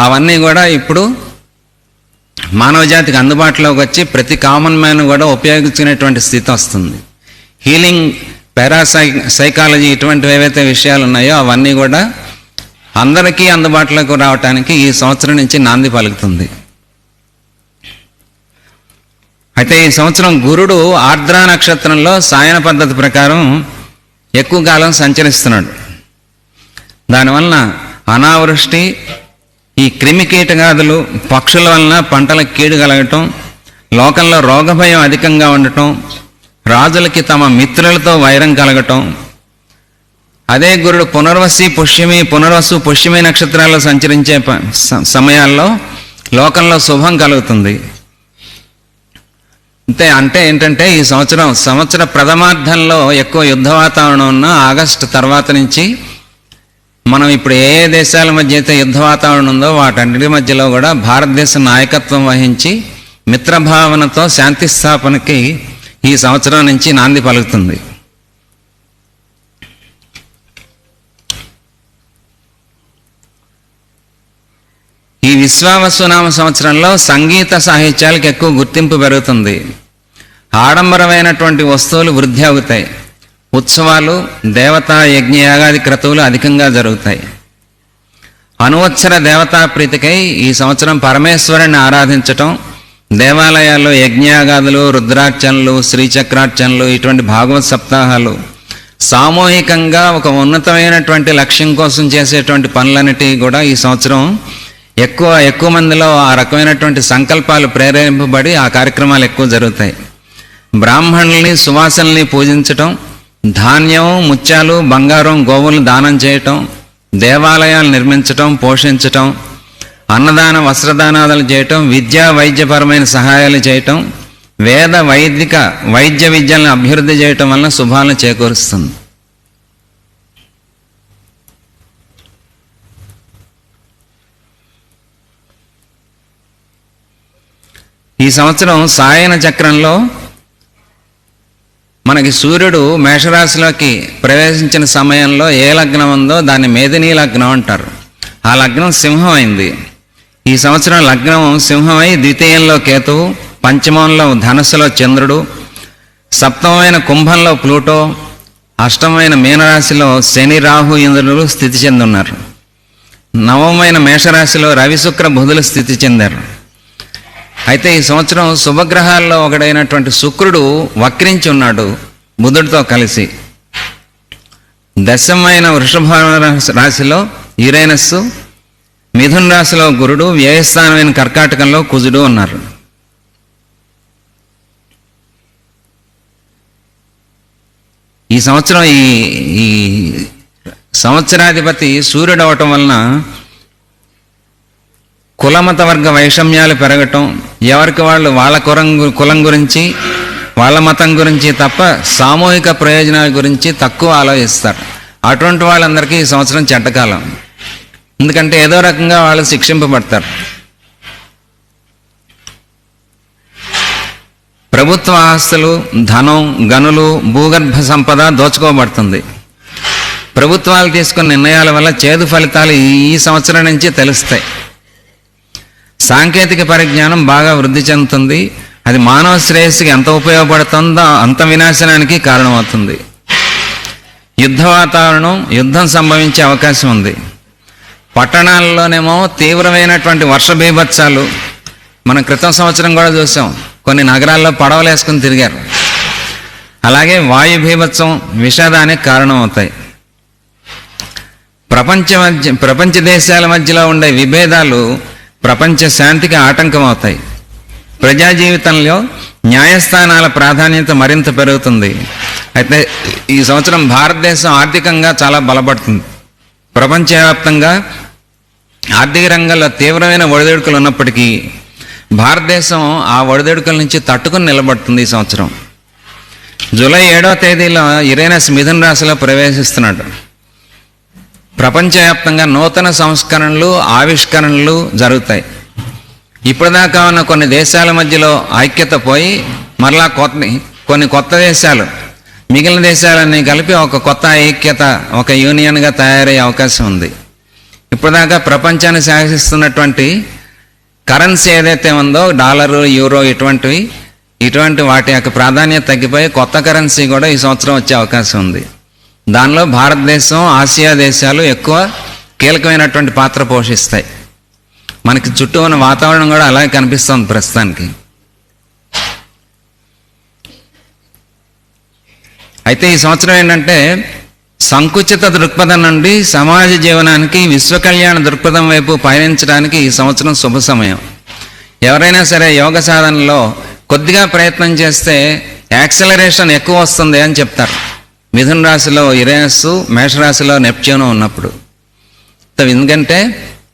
అవన్నీ కూడా ఇప్పుడు మానవ జాతికి అందుబాటులోకి వచ్చి ప్రతి కామన్ మ్యాన్ కూడా ఉపయోగించుకునేటువంటి స్థితి వస్తుంది. హీలింగ్, సైకాలజీ ఇటువంటివి ఏవైతే విషయాలు ఉన్నాయో అవన్నీ కూడా అందరికీ అందుబాటులోకి రావటానికి ఈ సంవత్సరం నుంచి నాంది పలుకుతుంది. అయితే ఈ సంవత్సరం గురుడు ఆర్ద్రా నక్షత్రంలో సాయన పద్ధతి ప్రకారం ఎక్కువ కాలం సంచరిస్తున్నాడు. దానివలన అనావృష్టి, ఈ క్రిమి కీటకాదులు, పక్షుల వలన పంటలకు కీడు కలగటం, లోకంలో రోగభయం అధికంగా ఉండటం, రాజులకి తమ మిత్రులతో వైరం కలగటం, అదే గురుడు పునర్వసు పుష్యమి నక్షత్రాల్లో సంచరించే సమయాల్లో లోకంలో శుభం కలుగుతుంది. అంటే ఏంటంటే ఈ సంవత్సర ప్రథమార్థంలో ఎక్కువ యుద్ధ వాతావరణం ఉన్న ఆగస్టు తర్వాత నుంచి మనం ఇప్పుడు ఏ దేశాల మధ్య అయితే యుద్ధ వాతావరణం ఉందో వాటన్నిటి మధ్యలో కూడా భారతదేశం నాయకత్వం వహించి మిత్రభావనతో శాంతి స్థాపనకి ఈ సంవత్సరం నుంచి నాంది పలుకుతుంది. ఈ విశ్వావసునామ సంవత్సరంలో సంగీత సాహిత్యాలకు ఎక్కువ గుర్తింపు పెరుగుతుంది. ఆడంబరమైనటువంటి వస్తువులు వృద్ధి అవుతాయి. ఉత్సవాలు, దేవతా యజ్ఞయాగాది క్రతువులు అధికంగా జరుగుతాయి. అనువత్సర దేవతా ప్రీతికై ఈ సంవత్సరం పరమేశ్వరుని ఆరాధించటం, దేవాలయాల్లో యజ్ఞయాగాదులు, రుద్రార్చనలు, శ్రీచక్రార్చనలు, ఇటువంటి భాగవత్ సప్తాహాలు, సామూహికంగా ఒక ఉన్నతమైనటువంటి లక్ష్యం కోసం చేసేటువంటి పనులన్నిటి కూడా ఈ సంవత్సరం ఎక్కువ మందిలో ఆ రకమైనటువంటి సంకల్పాలు ప్రేరేపింపబడి ఆ కార్యక్రమాలు ఎక్కువ జరుగుతాయి. బ్రాహ్మణుల్ని, సువాసనల్ని పూజించటం, ధాన్యం, ముత్యాలు, బంగారం, గోవులు దానం చేయటం, దేవాలయాలు నిర్మించటం, పోషించటం, అన్నదాన వస్త్రదానాలు చేయటం, విద్యా వైద్యపరమైన సహాయాలు చేయటం, వేద వైద్య విద్యలను అభివృద్ధి చేయటం వలన శుభాలను చేకూరుస్తుంది. ఈ సంవత్సరం సాయన చక్రంలో మనకి సూర్యుడు మేషరాశిలోకి ప్రవేశించిన సమయంలో ఏ లగ్నం ఉందో దాన్ని మేదినీ లగ్నం అంటారు. ఆ లగ్నం సింహం అయింది. ఈ సంవత్సరం లగ్నం సింహమై ద్వితీయంలో కేతువు, పంచమంలో ధనస్సులో చంద్రుడు, సప్తమైన కుంభంలో ప్లూటో, అష్టమైన మీనరాశిలో శని, రాహు, ఇంద్రులు స్థితి చెందున్నారు. నవమైన మేషరాశిలో రవి, శుక్ర, బుధులు స్థితి చెందారు. అయితే ఈ సంవత్సరం శుభగ్రహాల్లో ఒకడైనటువంటి శుక్రుడు వక్రించి ఉన్నాడు బుధుడితో కలిసి. దశమైన వృషభ రాశిలో యురేనస్సు, మిథున రాశిలో గురుడు, వ్యయస్థానమైన కర్కాటకంలో కుజుడు ఉన్నారు. ఈ సంవత్సరం ఈ సంవత్సరాధిపతి సూర్యుడు అవటం వలన కులమత వర్గ వైషమ్యాలు పెరగటం, ఎవరికి వాళ్ళు వాళ్ళ కులం గురించి, వాళ్ళ మతం గురించి తప్ప సామూహిక ప్రయోజనాల గురించి తక్కువ ఆలోచిస్తారు. అటువంటి వాళ్ళందరికీ ఈ సంవత్సరం చెడ్డకాలం. ఎందుకంటే ఏదో రకంగా వాళ్ళు శిక్షింపబడతారు. ప్రభుత్వ ఆస్తులు, ధనం, గనులు, భూగర్భ సంపద దోచుకోబడుతుంది. ప్రభుత్వాలు తీసుకున్న నిర్ణయాల వల్ల చేదు ఫలితాలు ఈ సంవత్సరం నుంచి తెలుస్తాయి. సాంకేతిక పరిజ్ఞానం బాగా వృద్ధి చెందుతుంది. అది మానవ శ్రేయస్సుకి ఎంత ఉపయోగపడుతుందో అంత వినాశనానికి కారణమవుతుంది. యుద్ధ వాతావరణం, యుద్ధం సంభవించే అవకాశం ఉంది. పట్టణాల్లోనేమో తీవ్రమైనటువంటి వర్ష బీభత్సాలు మనం క్రితం సంవత్సరం కూడా చూసాం. కొన్ని నగరాల్లో పడవలు వేసుకుని తిరిగారు. అలాగే వాయు బీభత్సం విషాదానికి కారణమవుతాయి. ప్రపంచ దేశాల మధ్యలో ఉండే విభేదాలు ప్రపంచ శాంతికి ఆటంకం అవుతాయి. ప్రజా జీవితంలో న్యాయస్థానాల ప్రాధాన్యత మరింత పెరుగుతుంది. అయితే ఈ సంవత్సరం భారతదేశం ఆర్థికంగా చాలా బలపడుతుంది. ప్రపంచవ్యాప్తంగా ఆర్థిక రంగంలో తీవ్రమైన ఒడిదుడుకులు ఉన్నప్పటికీ భారతదేశం ఆ ఒడిదుడుకుల నుంచి తట్టుకుని నిలబడుతుంది. ఈ సంవత్సరం జూలై 7వ తేదీలో యురేనస్ మిథున రాశిలో ప్రవేశిస్తున్నాడు. ప్రపంచవ్యాప్తంగా నూతన సంస్కరణలు, ఆవిష్కరణలు జరుగుతాయి. ఇప్పటిదాకా ఉన్న కొన్ని దేశాల మధ్యలో ఐక్యత పోయి మరలా కొన్ని కొత్త దేశాలు, మిగిలిన దేశాలన్నీ కలిపి ఒక కొత్త ఐక్యత, ఒక యూనియన్గా తయారయ్యే అవకాశం ఉంది. ఇప్పటిదాకా ప్రపంచాన్ని శాసిస్తున్నటువంటి కరెన్సీ ఏదైతే ఉందో డాలరు, యూరో ఇటువంటి వాటి యొక్క ప్రాధాన్యత తగ్గిపోయి కొత్త కరెన్సీ కూడా ఈ సంవత్సరం వచ్చే అవకాశం ఉంది. దానిలో భారతదేశం, ఆసియా దేశాలు ఎక్కువ కీలకమైనటువంటి పాత్ర పోషిస్తాయి. మనకి చుట్టూ ఉన్న వాతావరణం కూడా అలాగే కనిపిస్తుంది ప్రస్తుతానికి. అయితే ఈ సంవత్సరం ఏంటంటే సంకుచిత దృక్పథం నుండి సమాజ జీవనానికి విశ్వ కళ్యాణ దృక్పథం వైపు పయనించడానికి ఈ సంవత్సరం శుభ సమయం. ఎవరైనా సరే యోగ సాధనలో కొద్దిగా ప్రయత్నం చేస్తే యాక్సలరేషన్ ఎక్కువ వస్తుంది అని చెప్తారు. మిథున రాశిలో యురేనస్, మేషరాశిలో నెప్ట్యూన్ ఉన్నప్పుడు. ఎందుకంటే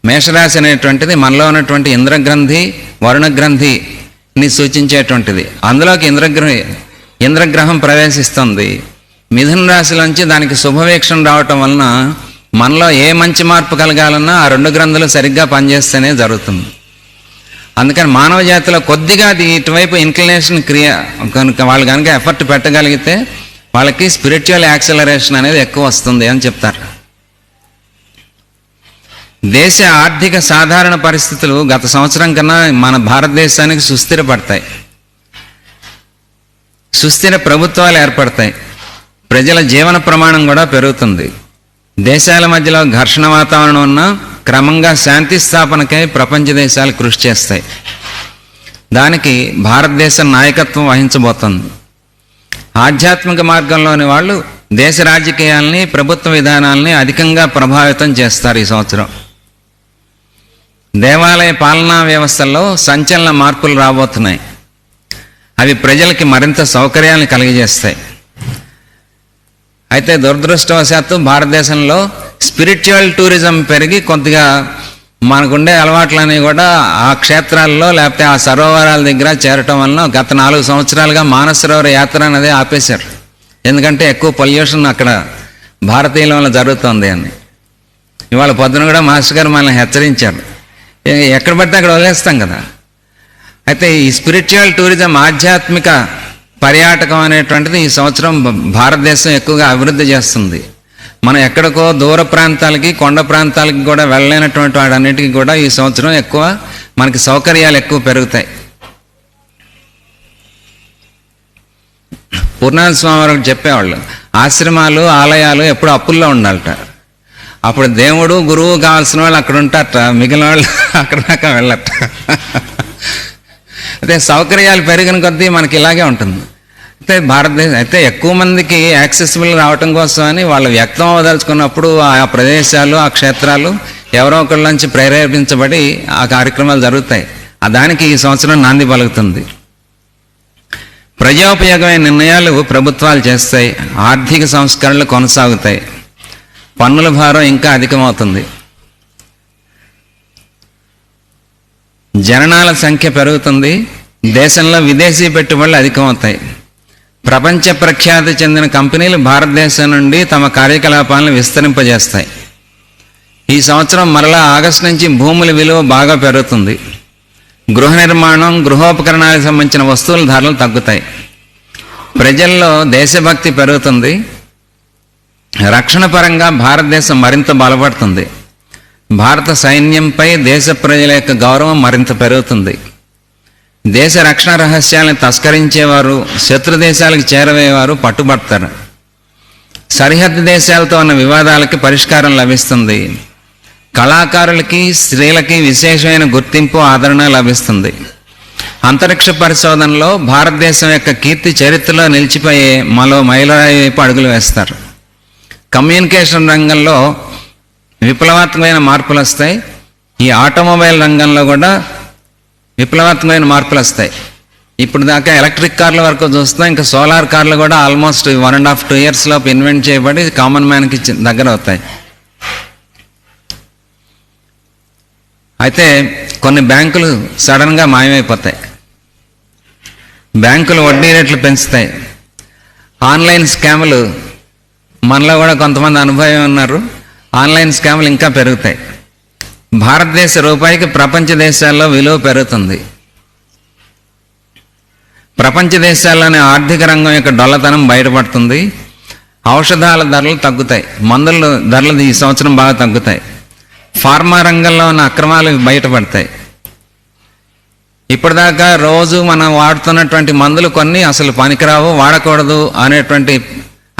మేషరాశి అనేటువంటిది మనలో ఉన్నటువంటి ఇంద్రగ్రంథి, వరుణ గ్రంథిని సూచించేటువంటిది. అందులోకి ఇంద్రగ్రహం ప్రవేశిస్తుంది. మిథున రాశిలోంచి దానికి శుభవీక్షణ రావటం వలన మనలో ఏ మంచి మార్పు కలగాలన్నా ఆ రెండు గ్రంథులు సరిగ్గా పనిచేస్తేనే జరుగుతుంది. అందుకని మానవ జాతిలో కొద్దిగా అది ఇటువైపు ఇన్క్లినేషన్ కనుక వాళ్ళు కనుక ఎఫర్ట్ పెట్టగలిగితే వాళ్ళకి స్పిరిచువల్ యాక్సలరేషన్ అనేది ఎక్కువ వస్తుంది అని చెప్తారు. దేశ ఆర్థిక సాధారణ పరిస్థితులు గత సంవత్సరం కన్నా మన భారతదేశానికి సుస్థిరపడతాయి. సుస్థిర ప్రభుత్వాలు ఏర్పడతాయి. ప్రజల జీవన ప్రమాణం కూడా పెరుగుతుంది. దేశాల మధ్యలో ఘర్షణ వాతావరణం ఉన్నా క్రమంగా శాంతి స్థాపనకై ప్రపంచ దేశాలు కృషి చేస్తాయి. దానికి భారతదేశం నాయకత్వం వహించబోతుంది. ఆధ్యాత్మిక మార్గంలోని వాళ్ళు దేశ రాజకీయాల్ని, ప్రభుత్వ విధానాల్ని అధికంగా ప్రభావితం చేస్తారు. ఈ సంవత్సరం దేవాలయ పాలనా వ్యవస్థల్లో సంచలన మార్పులు రాబోతున్నాయి. అవి ప్రజలకి మరింత సౌకర్యాలను కలిగజేస్తాయి. అయితే దురదృష్టవశాత్తు భారతదేశంలో స్పిరిచువల్ టూరిజం పెరిగి కొద్దిగా మనకుండే అలవాట్లని కూడా ఆ క్షేత్రాల్లో లేకపోతే ఆ సరోవరాల దగ్గర చేరటం వలన గత 4 సంవత్సరాలుగా మానసరోవర యాత్ర అనేది ఆపేశారు. ఎందుకంటే ఎక్కువ పొల్యూషన్ అక్కడ భారతీయుల వల్ల జరుగుతుంది అని. ఇవాళ పొద్దున కూడా మాస్టర్ గారు మనల్ని హెచ్చరించారు, ఎక్కడ పడితే అక్కడ వదిలేస్తాం కదా. అయితే ఈ స్పిరిచువల్ టూరిజం, ఆధ్యాత్మిక పర్యాటకం అనేటువంటిది ఈ సంవత్సరం భారతదేశం ఎక్కువగా అభివృద్ధి చేస్తుంది. మనం ఎక్కడికో దూర ప్రాంతాలకి, కొండ ప్రాంతాలకి కూడా వెళ్ళలేనటువంటి వాటన్నిటికీ కూడా ఈ సంవత్సరం ఎక్కువ మనకి సౌకర్యాలు ఎక్కువ పెరుగుతాయి. పూర్ణానంద స్వామి వారు చెప్పేవాళ్ళు, ఆశ్రమాలు, ఆలయాలు ఎప్పుడు అప్పుల్లో ఉండాలట. అప్పుడు దేవుడు, గురువు కావాల్సిన వాళ్ళు అక్కడ ఉంటారట, మిగిలిన వాళ్ళు అక్కడ దాకా వెళ్ళట. అయితే సౌకర్యాలు పెరిగిన కొద్దీ మనకి ఇలాగే ఉంటుంది. అయితే భారతదేశం అయితే ఎక్కువ మందికి యాక్సెసిబుల్ రావటం కోసం అని వాళ్ళు వ్యక్తం అవదలుచుకున్నప్పుడు ఆ ప్రదేశాలు, ఆ క్షేత్రాలు ఎవరో ఒకళ్ళ నుంచి ప్రేరేపించబడి ఆ కార్యక్రమాలు జరుగుతాయి. దానికి ఈ సంవత్సరం నాంది పలుకుతుంది. ప్రజోపయోగమైన నిర్ణయాలు ప్రభుత్వాలు చేస్తాయి. ఆర్థిక సంస్కరణలు కొనసాగుతాయి. పన్నుల భారం ఇంకా అధికమవుతుంది. జననాల సంఖ్య పెరుగుతుంది. దేశంలో విదేశీ పెట్టుబడులు అధికమవుతాయి. ప్రపంచ ప్రఖ్యాతి చెందిన కంపెనీలు భారతదేశం నుండి తమ కార్యకలాపాలను విస్తరింపజేస్తాయి. ఈ సంవత్సరం మరలా ఆగస్టు నుంచి భూముల విలువ బాగా పెరుగుతుంది. గృహ నిర్మాణం, గృహోపకరణాలకు సంబంధించిన వస్తువుల ధరలు తగ్గుతాయి. ప్రజల్లో దేశభక్తి పెరుగుతుంది. రక్షణ పరంగా భారతదేశం మరింత బలపడుతుంది. భారత సైన్యంపై దేశ ప్రజల యొక్క గౌరవం మరింత పెరుగుతుంది. దేశ రక్షణ రహస్యాలను తస్కరించేవారు, శత్రు దేశాలకు చేరవేవారు పట్టుబడతారు. సరిహద్దు దేశాలతో ఉన్న వివాదాలకి పరిష్కారం లభిస్తుంది. కళాకారులకి, స్త్రీలకి విశేషమైన గుర్తింపు, ఆదరణ లభిస్తుంది. అంతరిక్ష పరిశోధనలో భారతదేశం యొక్క కీర్తి చరిత్రలో నిలిచిపోయే మరో మైలురాయి వైపు అడుగులు వేస్తారు. కమ్యూనికేషన్ రంగంలో విప్లవాత్మకమైన మార్పులు వస్తాయి. ఈ ఆటోమొబైల్ రంగంలో కూడా విప్లవాత్మకమైన మార్పులు వస్తాయి. ఇప్పుడు దాకా ఎలక్ట్రిక్ కార్ల వరకు చూస్తాం, ఇంకా సోలార్ కార్లు కూడా ఆల్మోస్ట్ 1.5-2 years లోపు ఇన్వెంట్ చేయబడి కామన్ మ్యాన్కి దగ్గర అవుతాయి. అయితే కొన్ని బ్యాంకులు సడన్గా మాయమైపోతాయి. బ్యాంకులు వడ్డీ రేట్లు పెంచుతాయి. ఆన్లైన్ స్కాములు, మనలో కూడా కొంతమంది అనుభవం ఉన్నారు, ఆన్లైన్ స్కాములు ఇంకా పెరుగుతాయి. భారతదేశ రూపాయికి ప్రపంచ దేశాల్లో విలువ పెరుగుతుంది. ప్రపంచ దేశాల్లోని ఆర్థిక రంగం యొక్క డొల్లతనం బయటపడుతుంది. ఔషధాల ధరలు తగ్గుతాయి. మందుల ధరలు ఈ సంవత్సరం బాగా తగ్గుతాయి. ఫార్మా రంగంలో ఉన్న అక్రమాలు బయటపడతాయి. ఇప్పటిదాకా రోజు మనం వాడుతున్నటువంటి మందులు కొన్ని అసలు పనికిరావు, వాడకూడదు అనేటువంటి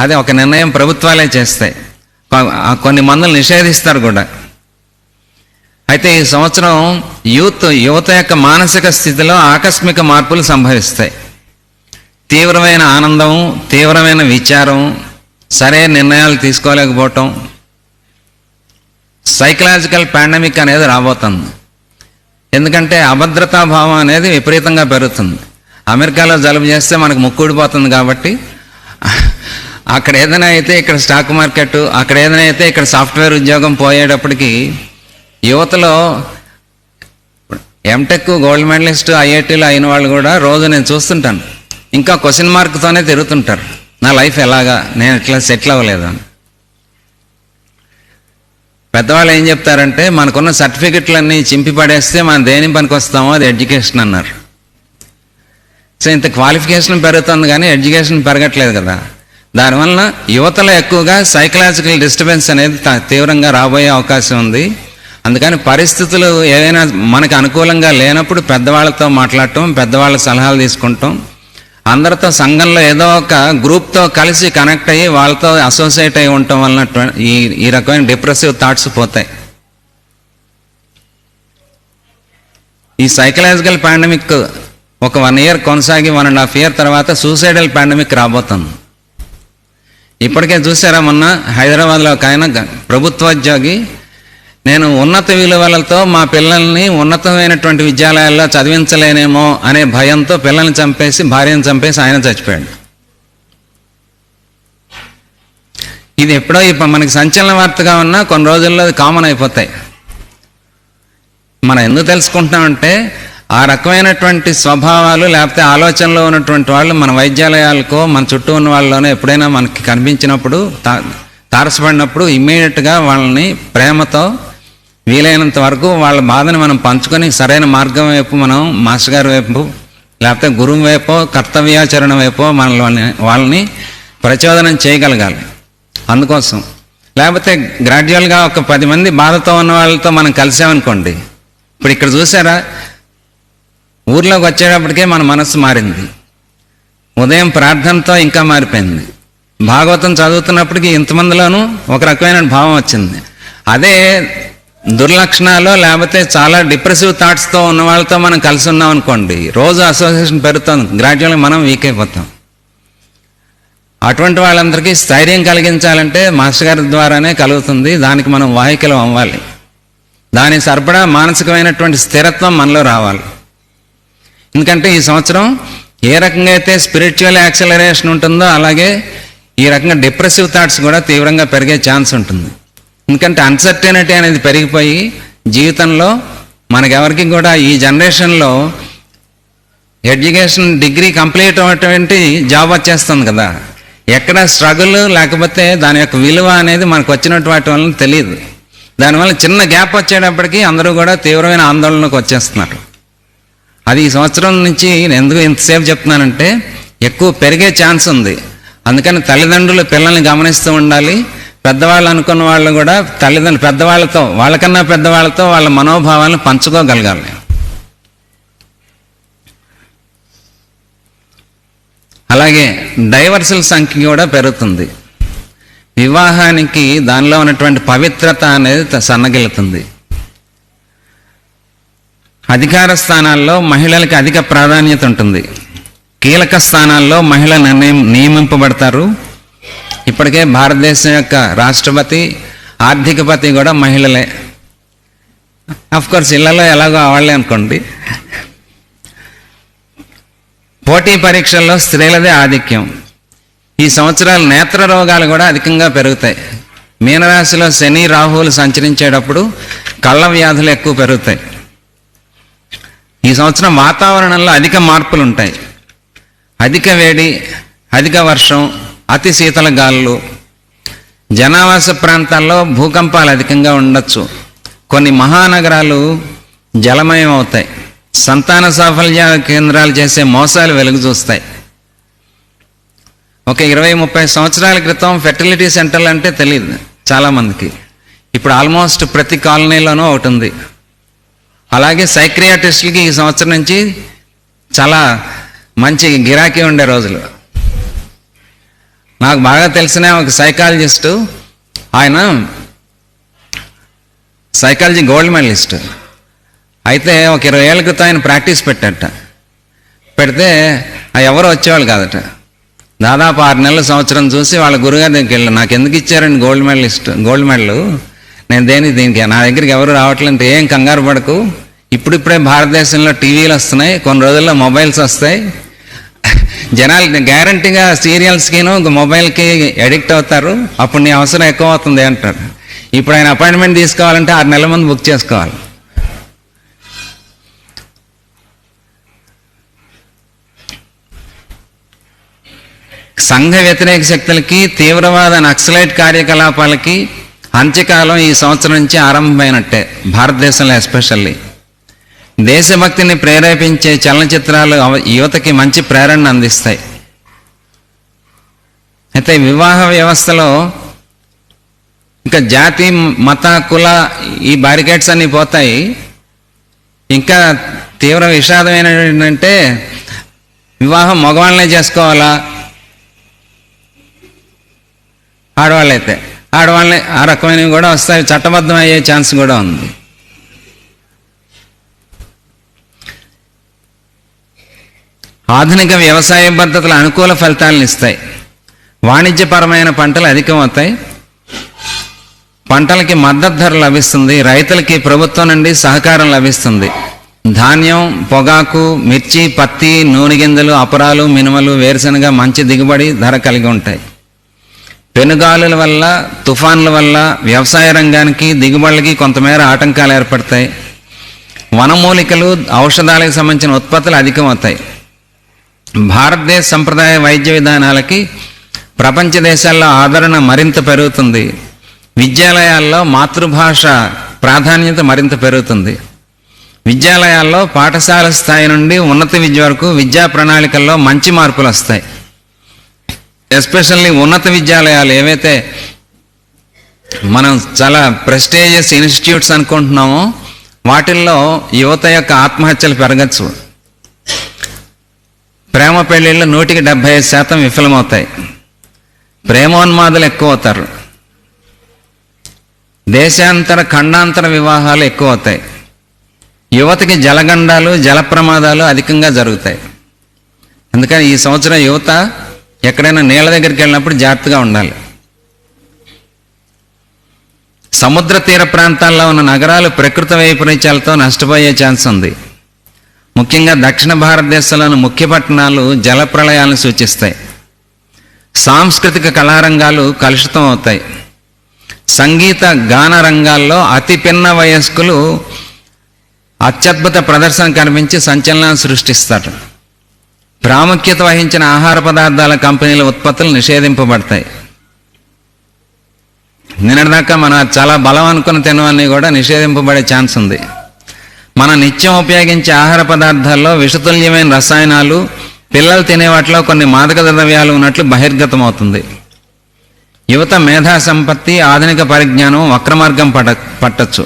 అదే ఒక నిర్ణయం ప్రభుత్వాలే చేస్తాయి. కొన్ని మందులు నిషేధిస్తారు కూడా. అయితే ఈ సంవత్సరం యువత యొక్క మానసిక స్థితిలో ఆకస్మిక మార్పులు సంభవిస్తాయి. తీవ్రమైన ఆనందం, తీవ్రమైన విచారం, సరైన నిర్ణయాలు తీసుకోలేకపోవటం, సైకలాజికల్ పాండమిక్ అనేది రాబోతుంది. ఎందుకంటే అభద్రతాభావం అనేది విపరీతంగా పెరుగుతుంది. అమెరికాలో జలుబు చేస్తే మనకు ముక్కుడిపోతుంది కాబట్టి అక్కడ ఏదైనా అయితే ఇక్కడ స్టాక్ మార్కెట్, అక్కడ ఏదైనా అయితే ఇక్కడ సాఫ్ట్వేర్ ఉద్యోగం పోయేటప్పటికి యువతలో ఎంటెక్ గోల్డ్ మెడలిస్ట్ ఐఐటీలో అయిన వాళ్ళు కూడా రోజు నేను చూస్తుంటాను, ఇంకా క్వశ్చన్ మార్క్తోనే తిరుగుతుంటారు. నా లైఫ్ ఎలాగా, నేను ఇట్లా సెటిల్ అవ్వలేదు అని. పెద్దవాళ్ళు ఏం చెప్తారంటే మనకున్న సర్టిఫికెట్లన్నీ చింపి పడేస్తే మనం దేని పనికి వస్తామో అది ఎడ్యుకేషన్ అన్నారు. సో ఇంత క్వాలిఫికేషన్ పెరుగుతుంది కానీ ఎడ్యుకేషన్ పెరగట్లేదు కదా. దానివల్ల యువతలో ఎక్కువగా సైకలాజికల్ డిస్టర్బెన్స్ అనేది తీవ్రంగా రాబోయే అవకాశం ఉంది. అందుకని పరిస్థితులు ఏదైనా మనకు అనుకూలంగా లేనప్పుడు పెద్దవాళ్ళతో మాట్లాడటం, పెద్దవాళ్ళ సలహాలు తీసుకుంటాం, అందరితో సంఘంలో ఏదో ఒక గ్రూప్తో కలిసి కనెక్ట్ అయ్యి వాళ్ళతో అసోసియేట్ అయ్యి ఉండటం వలన ఈ రకమైన డిప్రెసివ్ థాట్స్ పోతాయి. ఈ సైకలాజికల్ పాండమిక్ ఒక 1 year కొనసాగి 1.5 years తర్వాత సూసైడల్ పాండమిక్ రాబోతుంది. ఇప్పటికే చూసారా, మొన్న హైదరాబాద్లో ఒక ఆయన ప్రభుత్వోద్యోగి, నేను ఉన్నత విలువలతో మా పిల్లల్ని ఉన్నతమైనటువంటి విద్యాలయాల్లో చదివించలేనేమో అనే భయంతో పిల్లల్ని చంపేసి భార్యను చంపేసి ఆయన చచ్చిపోయాడు. ఇది ఎప్పుడో మనకి సంచలన వార్తగా ఉన్నా కొన్ని రోజుల్లో కామన్ అయిపోతాయి. మనం ఎందుకు తెలుసుకుంటున్నామంటే ఆ రకమైనటువంటి స్వభావాలు లేకపోతే ఆలోచనలో ఉన్నటువంటి వాళ్ళు మన వైద్యాలయాలకో మన చుట్టూ ఉన్న వాళ్ళలోనే ఎప్పుడైనా మనకి కనిపించినప్పుడు, తారసపడినప్పుడు ఇమ్మీడియట్గా వాళ్ళని ప్రేమతో వీలైనంత వరకు వాళ్ళ బాధని మనం పంచుకొని సరైన మార్గం వైపు, మనం మాస్టర్ గారి వైపు లేకపోతే గురువు వైపో కర్తవ్యాచరణ వైపో వాళ్ళని ప్రచోదనం చేయగలగాలి. అందుకోసం లేకపోతే గ్రాడ్యువల్గా ఒక 10 మంది బాధతో ఉన్న వాళ్ళతో మనం కలిసామనుకోండి, ఇప్పుడు ఇక్కడ చూసారా, ఊర్లోకి వచ్చేటప్పటికే మన మనస్సు మారింది, ఉదయం ప్రార్థనతో ఇంకా మారిపోయింది, భాగవతం చదువుతున్నప్పటికీ ఇంతమందిలోనూ ఒక రకమైన భావం వచ్చింది. అదే దుర్లక్షణాలు లేకపోతే చాలా డిప్రెసివ్ థాట్స్తో ఉన్న వాళ్ళతో మనం కలిసి ఉన్నాం అనుకోండి, రోజు అసోసియేషన్ పెరుగుతుంది, గ్రాడ్యువల్గా మనం వీక్ అయిపోతాం. అటువంటి వాళ్ళందరికీ స్థైర్యం కలిగించాలంటే మాస్టర్ గారి ద్వారానే కలుగుతుంది. దానికి మనం వాహికలు అవ్వాలి. దానికి సరిపడా మానసికమైనటువంటి స్థిరత్వం మనలో రావాలి. ఎందుకంటే ఈ సంవత్సరం ఏ రకంగా అయితే స్పిరిచువల్ యాక్సలరేషన్ ఉంటుందో అలాగే ఈ రకంగా డిప్రెసివ్ థాట్స్ కూడా తీవ్రంగా పెరిగే ఛాన్స్ ఉంటుంది. ఎందుకంటే అన్సర్టెనిటీ అనేది పెరిగిపోయి జీవితంలో మనకెవరికి కూడా ఈ జనరేషన్లో ఎడ్యుకేషన్ డిగ్రీ కంప్లీట్ అవ్వటువంటి జాబ్ వచ్చేస్తుంది కదా, ఎక్కడ స్ట్రగుల్ లేకపోతే దాని యొక్క విలువ అనేది మనకు వచ్చినట్టు వాటి వల్ల తెలియదు. దానివల్ల చిన్న గ్యాప్ వచ్చేటప్పటికి అందరూ కూడా తీవ్రమైన ఆందోళనకు వచ్చేస్తున్నారు. అది ఈ సంవత్సరం నుంచి నేను ఎందుకు ఇంతసేపు చెప్తున్నానంటే ఎక్కువ పెరిగే ఛాన్స్ ఉంది. అందుకని తల్లిదండ్రులు పిల్లల్ని గమనిస్తూ ఉండాలి. పెద్దవాళ్ళు అనుకున్న వాళ్ళు కూడా పెద్దవాళ్ళతో, వాళ్ళకన్నా పెద్దవాళ్ళతో వాళ్ళ మనోభావాలను పంచుకోగలగాలి. అలాగే డైవర్సుల సంఖ్య కూడా పెరుగుతుంది. వివాహానికి దానిలో ఉన్నటువంటి పవిత్రత అనేది సన్నగిలుతుంది. అధికార స్థానాల్లో మహిళలకి అధిక ప్రాధాన్యత ఉంటుంది. కీలక స్థానాల్లో మహిళలు నియమింపబడతారు. ఇప్పటికే భారతదేశం యొక్క రాష్ట్రపతి, ఆర్థికపతి కూడా మహిళలే. అఫ్కోర్స్ ఇళ్లలో ఎలాగో వాళ్ళే అనుకోండి. పోటీ పరీక్షల్లో స్త్రీలదే ఆధిక్యం. ఈ సంవత్సరాలు నేత్ర రోగాలు కూడా అధికంగా పెరుగుతాయి. మీనరాశిలో శని, రాహువులు సంచరించేటప్పుడు కళ్ళ వ్యాధులు ఎక్కువ పెరుగుతాయి. ఈ సంవత్సరం వాతావరణంలో అధిక మార్పులు ఉంటాయి. అధిక వేడి, అధిక వర్షం, అతి శీతల గాలులు, జనావాస ప్రాంతాల్లో భూకంపాలు అధికంగా ఉండొచ్చు. కొన్ని మహానగరాలు జలమయం అవుతాయి. సంతాన సాఫల్య కేంద్రాలు చేసే మోసాలు వెలుగు చూస్తాయి. ఒక 20-30 సంవత్సరాల క్రితం ఫెర్టిలిటీ సెంటర్లు అంటే తెలియదు చాలామందికి. ఇప్పుడు ఆల్మోస్ట్ ప్రతి కాలనీలోనూ ఒకటి ఉంది. అలాగే సైక్రియాటిస్టులకి ఈ సంవత్సరం నుంచి చాలా మంచి గిరాకీ ఉండే రోజులు. నాకు బాగా తెలిసిన ఒక సైకాలజిస్టు, ఆయన సైకాలజీ గోల్డ్ మెడలిస్ట్. అయితే ఒక 20 ఏళ్ళ క్రితం ఆయన ప్రాక్టీస్ పెట్టట. పెడితే ఎవరు వచ్చేవాళ్ళు కాదట. దాదాపు 6 నెలల సంవత్సరం చూసి వాళ్ళ గురుగారి దగ్గరికి వెళ్ళి, నాకు ఎందుకు ఇచ్చారండి గోల్డ్ మెడల్, నేను దీనికి నా దగ్గరికి ఎవరు రావట్లేదు. ఏం కంగారు పడకు, ఇప్పుడిప్పుడే భారతదేశంలో టీవీలు వస్తున్నాయి, కొన్ని రోజుల్లో మొబైల్స్ వస్తాయి, జనాలు గ్యారంటీగా సీరియల్స్కిను మొబైల్కి అడిక్ట్ అవుతారు, అప్పుడు నీ అవసరం ఎక్కువ అవుతుంది అంటారు. ఇప్పుడు ఆయన అపాయింట్మెంట్ తీసుకోవాలంటే 6 నెలల ముందు బుక్ చేసుకోవాలి. సంఘ వ్యతిరేక శక్తులకి, తీవ్రవాద నక్సలైట్ కార్యకలాపాలకి అంత్యకాలం ఈ సంవత్సరం నుంచి ఆరంభమైనట్టే, భారతదేశంలో ఎస్పెషల్లీ. దేశభక్తిని ప్రేరేపించే చలనచిత్రాలు యువతకి మంచి ప్రేరణను అందిస్తాయి. అయితే వివాహ వ్యవస్థలో ఇంకా జాతి, మత, కుల ఈ బ్యారికేడ్స్ అన్నీ పోతాయి. ఇంకా తీవ్ర విషాదమైన ఏంటంటే, వివాహం మగవాళ్ళనే చేసుకోవాలా, ఆడవాళ్ళని ఆ రకమైనవి కూడా వస్తాయి, చట్టబద్ధం అయ్యే ఛాన్స్ కూడా ఉంది. ఆధునిక వ్యవసాయ పద్ధతులు అనుకూల ఫలితాలను ఇస్తాయి. వాణిజ్యపరమైన పంటలు అధికమవుతాయి, పంటలకి మద్దతు ధర లభిస్తుంది, రైతులకి ప్రభుత్వం నుండి సహకారం లభిస్తుంది. ధాన్యం, పొగాకు, మిర్చి, పత్తి, నూనె గింజలు, అపరాలు, మినుమలు, వేరుశనగ మంచి దిగుబడి ధర కలిగి ఉంటాయి. పెనుగాలుల వల్ల, తుఫాన్ల వల్ల వ్యవసాయ రంగానికి, దిగుబడులకి కొంతమేర ఆటంకాలు ఏర్పడతాయి. వనమూలికలు, ఔషధాలకు సంబంధించిన ఉత్పత్తులు అధికమవుతాయి. భారతదేశ సంప్రదాయ వైద్య విధానాలకి ప్రపంచ దేశాల్లో ఆదరణ మరింత పెరుగుతుంది. విద్యాలయాల్లో మాతృభాష ప్రాధాన్యత మరింత పెరుగుతుంది. విద్యాలయాల్లో పాఠశాల స్థాయి నుండి ఉన్నత విద్య వరకు విద్యా ప్రణాళికల్లో మంచి మార్పులు వస్తాయి. ఎస్పెషల్లీ ఉన్నత విద్యాలయాలు ఏవైతే మనం చాలా ప్రెస్టీజియస్ ఇన్స్టిట్యూట్స్ అనుకుంటున్నామో వాటిల్లో యువత యొక్క ఆత్మహత్యలు పెరగచ్చు. ప్రేమ పెళ్లిళ్ళు 175% విఫలమవుతాయి. ప్రేమోన్మాదులు ఎక్కువ అవుతారు. దేశాంతర, ఖండాంతర వివాహాలు ఎక్కువ అవుతాయి. యువతకి జలగండాలు, జల ప్రమాదాలు అధికంగా జరుగుతాయి. అందుకని ఈ సంవత్సరం యువత ఎక్కడైనా నీళ్ళ దగ్గరికి వెళ్ళినప్పుడు జాగ్రత్తగా ఉండాలి. సముద్ర తీర ప్రాంతాల్లో ఉన్న నగరాలు ప్రకృతి వైపరీత్యాలతో నష్టపోయే ఛాన్స్ ఉంది. ముఖ్యంగా దక్షిణ భారతదేశంలోని ముఖ్య పట్టణాలు జల ప్రళయాలను సూచిస్తాయి. సాంస్కృతిక కళారంగాలు కలుషితం అవుతాయి. సంగీత, గాన రంగాల్లో అతి పిన్న వయస్కులు అత్యద్భుత ప్రదర్శన కనిపించి సంచలనాన్ని సృష్టిస్తారు. ప్రాముఖ్యత వహించిన ఆహార పదార్థాల కంపెనీల ఉత్పత్తులు నిషేధింపబడతాయి. నిన్నటిదాకా మనం చాలా బలం అనుకున్న తినవన్నీ కూడా నిషేధింపబడే ఛాన్స్ ఉంది. మనం నిత్యం ఉపయోగించే ఆహార పదార్థాల్లో విషతుల్యమైన రసాయనాలు, పిల్లలు తినే వాటిలో కొన్ని మాదక ద్రవ్యాలు ఉన్నట్లు బహిర్గతం అవుతుంది. యువత మేధా సంపత్తి, ఆధునిక పరిజ్ఞానం వక్రమార్గం పట్టచ్చు.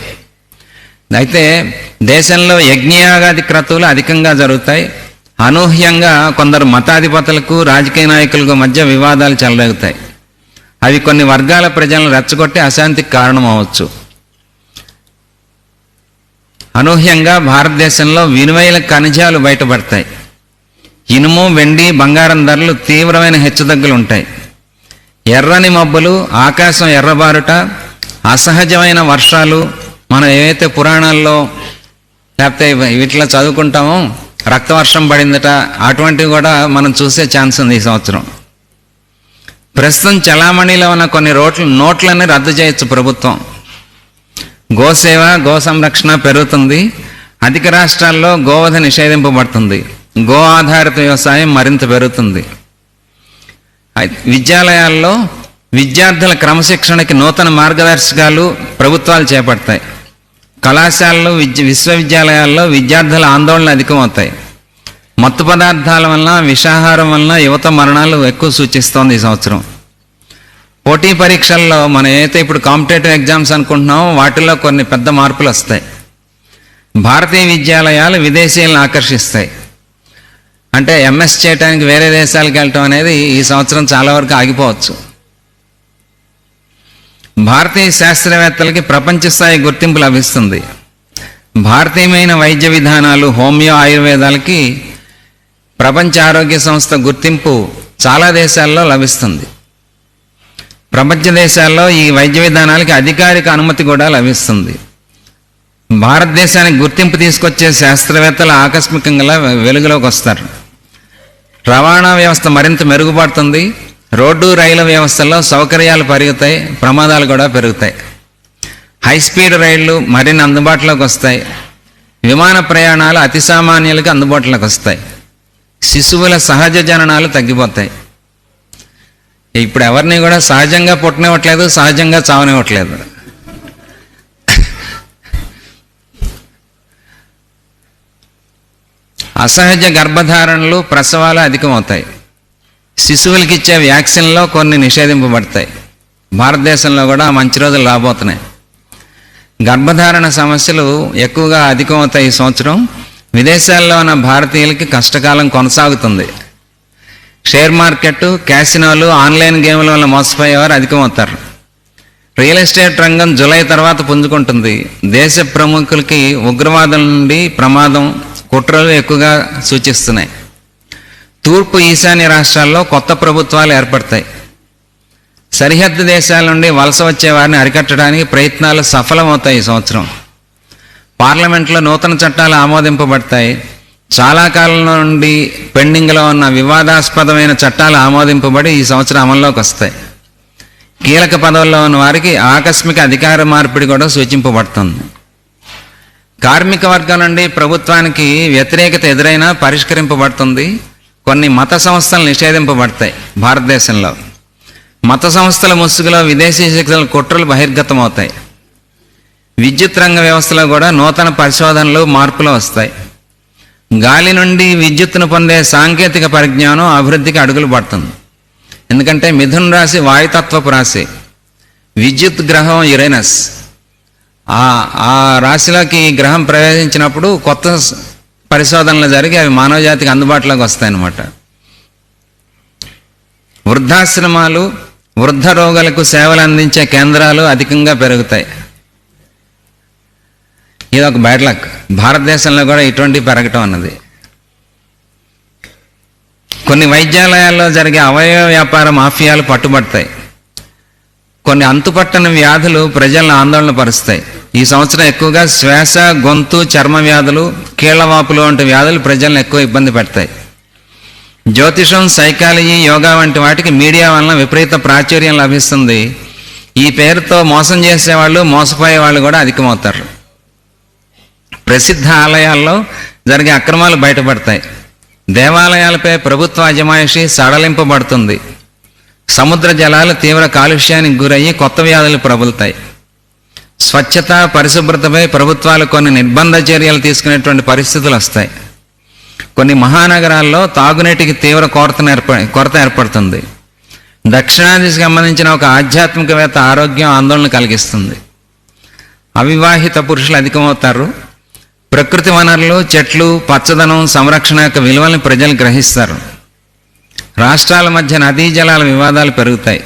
అయితే దేశంలో యజ్ఞయాగాది క్రతువులు అధికంగా జరుగుతాయి. అనూహ్యంగా కొందరు మతాధిపతులకు, రాజకీయ నాయకులకు మధ్య వివాదాలు చెలరేగుతాయి. అవి కొన్ని వర్గాల ప్రజలను రెచ్చగొట్టి అశాంతికి కారణమవచ్చు. అనూహ్యంగా భారతదేశంలో విలువైన ఖనిజాలు బయటపడతాయి. ఇనుము, వెండి, బంగారం ధరలు తీవ్రమైన హెచ్చుతగ్గులు ఉంటాయి. ఎర్రని మబ్బులు, ఆకాశం ఎర్రబారుట, అసహజమైన వర్షాలు, మనం ఏవైతే పురాణాల్లో లేకపోతే వీటిలో చదువుకుంటామో రక్తవర్షం పడిందట, అటువంటివి కూడా మనం చూసే ఛాన్స్ ఉంది ఈ సంవత్సరం. ప్రస్తుతం చలామణిలో ఉన్న కొన్ని నోట్లని రద్దు చేయొచ్చు ప్రభుత్వం. గోసేవ, గో సంరక్షణ పెరుగుతుంది. అధిక రాష్ట్రాల్లో గోవధ నిషేధింపబడుతుంది. గో ఆధారిత వ్యవసాయం మరింత పెరుగుతుంది. విద్యాలయాల్లో విద్యార్థుల క్రమశిక్షణకి నూతన మార్గదర్శకాలు ప్రభుత్వాలు చేపడతాయి. కళాశాలలు, విశ్వవిద్యాలయాల్లో విద్యార్థుల ఆందోళన అధికమవుతాయి. మత్తు పదార్థాల వలన, విషాహారం వలన యువత మరణాలు ఎక్కువ సూచిస్తోంది ఈ సంవత్సరం. పోటీ పరీక్షల్లో మనం ఏదైతే ఇప్పుడు కాంపిటేటివ్ ఎగ్జామ్స్ అనుకుంటున్నామో వాటిల్లో కొన్ని పెద్ద మార్పులు వస్తాయి. భారతీయ విద్యాలయాలు విదేశీయులను ఆకర్షిస్తాయి. అంటే ఎంఎస్ చేయడానికి వేరే దేశాలకు వెళ్ళటం అనేది ఈ సంవత్సరం చాలా వరకు ఆగిపోవచ్చు. భారతీయ శాస్త్రవేత్తలకి ప్రపంచ స్థాయి గుర్తింపు లభిస్తుంది. భారతీయమైన వైద్య విధానాలు, హోమియో, ఆయుర్వేదాలకి ప్రపంచ ఆరోగ్య సంస్థ గుర్తింపు చాలా దేశాల్లో లభిస్తుంది. ప్రపంచ దేశాల్లో ఈ వైద్య విధానాలకి అధికారిక అనుమతి కూడా లభిస్తుంది. భారతదేశానికి గుర్తింపు తీసుకొచ్చే శాస్త్రవేత్తలు ఆకస్మికంగా వెలుగులోకి వస్తారు. రవాణా వ్యవస్థ మరింత మెరుగుపడుతుంది. రోడ్డు, రైలు వ్యవస్థల్లో సౌకర్యాలు పెరుగుతాయి, ప్రమాదాలు కూడా పెరుగుతాయి. హైస్పీడ్ రైళ్లు మరిన్ని అందుబాటులోకి వస్తాయి. విమాన ప్రయాణాలు అతి సామాన్యులకి అందుబాటులోకి వస్తాయి. శిశువుల సహజ జననాలు తగ్గిపోతాయి. ఇప్పుడు ఎవరిని కూడా సహజంగా పుట్టనివ్వట్లేదు, సహజంగా చావనివ్వట్లేదు. అసహజ గర్భధారణలు, ప్రసవాలు అధికమవుతాయి. శిశువులకి ఇచ్చే వ్యాక్సిన్లో కొన్ని నిషేధింపబడతాయి. భారతదేశంలో కూడా మంచి రోజులు రాబోతున్నాయి. గర్భధారణ సమస్యలు ఎక్కువగా అధికమవుతాయి. ఈ సంవత్సరం విదేశాల్లో ఉన్న భారతీయులకి కష్టకాలం కొనసాగుతుంది. షేర్ మార్కెట్, క్యాసినోలు, ఆన్లైన్ గేమ్ల వల్ల మోసపోయేవారు అధికమవుతారు. రియల్ ఎస్టేట్ రంగం జూలై తర్వాత పుంజుకుంటుంది. దేశ ప్రముఖులకి ఉగ్రవాదం నుండి ప్రమాదం, కుట్రలు ఎక్కువగా సూచిస్తున్నాయి. తూర్పు ఈశాన్య రాష్ట్రాల్లో కొత్త ప్రభుత్వాలు ఏర్పడతాయి. సరిహద్దు దేశాల నుండి వలస వచ్చే వారిని అరికట్టడానికి ప్రయత్నాలు సఫలమవుతాయి. ఈ సంవత్సరం పార్లమెంట్లో నూతన చట్టాలు ఆమోదింపబడతాయి. చాలా కాలం నుండి పెండింగ్లో ఉన్న వివాదాస్పదమైన చట్టాలు ఆమోదింపబడి ఈ సంవత్సరం అమల్లోకి వస్తాయి. కీలక పదవుల్లో ఉన్న వారికి ఆకస్మిక అధికార మార్పిడి కూడా సూచింపబడుతుంది. కార్మిక వర్గం నుండి ప్రభుత్వానికి వ్యతిరేకత ఎదురైనా పరిష్కరింపబడుతుంది. కొన్ని మత సంస్థలు నిషేధింపబడతాయి. భారతదేశంలో మత సంస్థల ముసుగులో విదేశీ శక్తుల కుట్రలు బహిర్గతమవుతాయి. విద్యుత్ రంగ వ్యవస్థలో కూడా నూతన పరిశోధనలు, మార్పులు వస్తాయి. గాలి నుండి విద్యుత్తును పొందే సాంకేతిక పరిజ్ఞానం అభివృద్ధికి అడుగులు పడుతుంది. ఎందుకంటే మిథున రాశి వాయుతత్వపు రాశి, విద్యుత్ గ్రహం యురేనస్. ఆ రాశిలోకి ఈ గ్రహం ప్రవేశించినప్పుడు కొత్త పరిశోధనలు జరిగి అవి మానవ జాతికి అందుబాటులోకి వస్తాయన్నమాట. వృద్ధాశ్రమాలు, వృద్ధ రోగులకు సేవలు అందించే కేంద్రాలు అధికంగా పెరుగుతాయి. ఇది ఒక బ్యాడ్ లక్. భారతదేశంలో కూడా ఇటువంటి పెరగటం అన్నది. కొన్ని వైద్యాలయాల్లో జరిగే అవయవ వ్యాపార మాఫియాలు పట్టుబడతాయి. కొన్ని అంతుపట్టని వ్యాధులు ప్రజలను ఆందోళన పరుస్తాయి. ఈ సంవత్సరం ఎక్కువగా శ్వాస, గొంతు, చర్మ వ్యాధులు, కీళ్లవాపులు వంటి వ్యాధులు ప్రజలను ఎక్కువ ఇబ్బంది పెడతాయి. జ్యోతిషం, సైకాలజీ, యోగా వంటి వాటికి మీడియా వలన విపరీత ప్రాచుర్యం లభిస్తుంది. ఈ పేరుతో మోసం చేసేవాళ్ళు, మోసపోయే వాళ్ళు కూడా అధికమవుతారు. ప్రసిద్ధ ఆలయాల్లో జరిగే అక్రమాలు బయటపడతాయి. దేవాలయాలపై ప్రభుత్వ అజమాయిషీ సడలింపబడుతుంది. సముద్ర జలాలు తీవ్ర కాలుష్యానికి గురయ్యి కొత్త వ్యాధులు ప్రబలుతాయి. స్వచ్ఛత, పరిశుభ్రతపై ప్రభుత్వాలు కొన్ని నిర్బంధ చర్యలు తీసుకునేటువంటి పరిస్థితులు వస్తాయి. కొన్ని మహానగరాల్లో తాగునీటికి తీవ్ర కొరత ఏర్పడుతుంది. దక్షిణాదికి సంబంధించిన ఒక ఆధ్యాత్మికవేత్త ఆరోగ్యం ఆందోళన కలిగిస్తుంది. అవివాహిత పురుషులు అధికమవుతారు. ప్రకృతి వనరులు, చెట్లు, పచ్చదనం, సంరక్షణ యొక్క విలువలను ప్రజలు గ్రహిస్తారు. రాష్ట్రాల మధ్య నదీ జలాల వివాదాలు పెరుగుతాయి.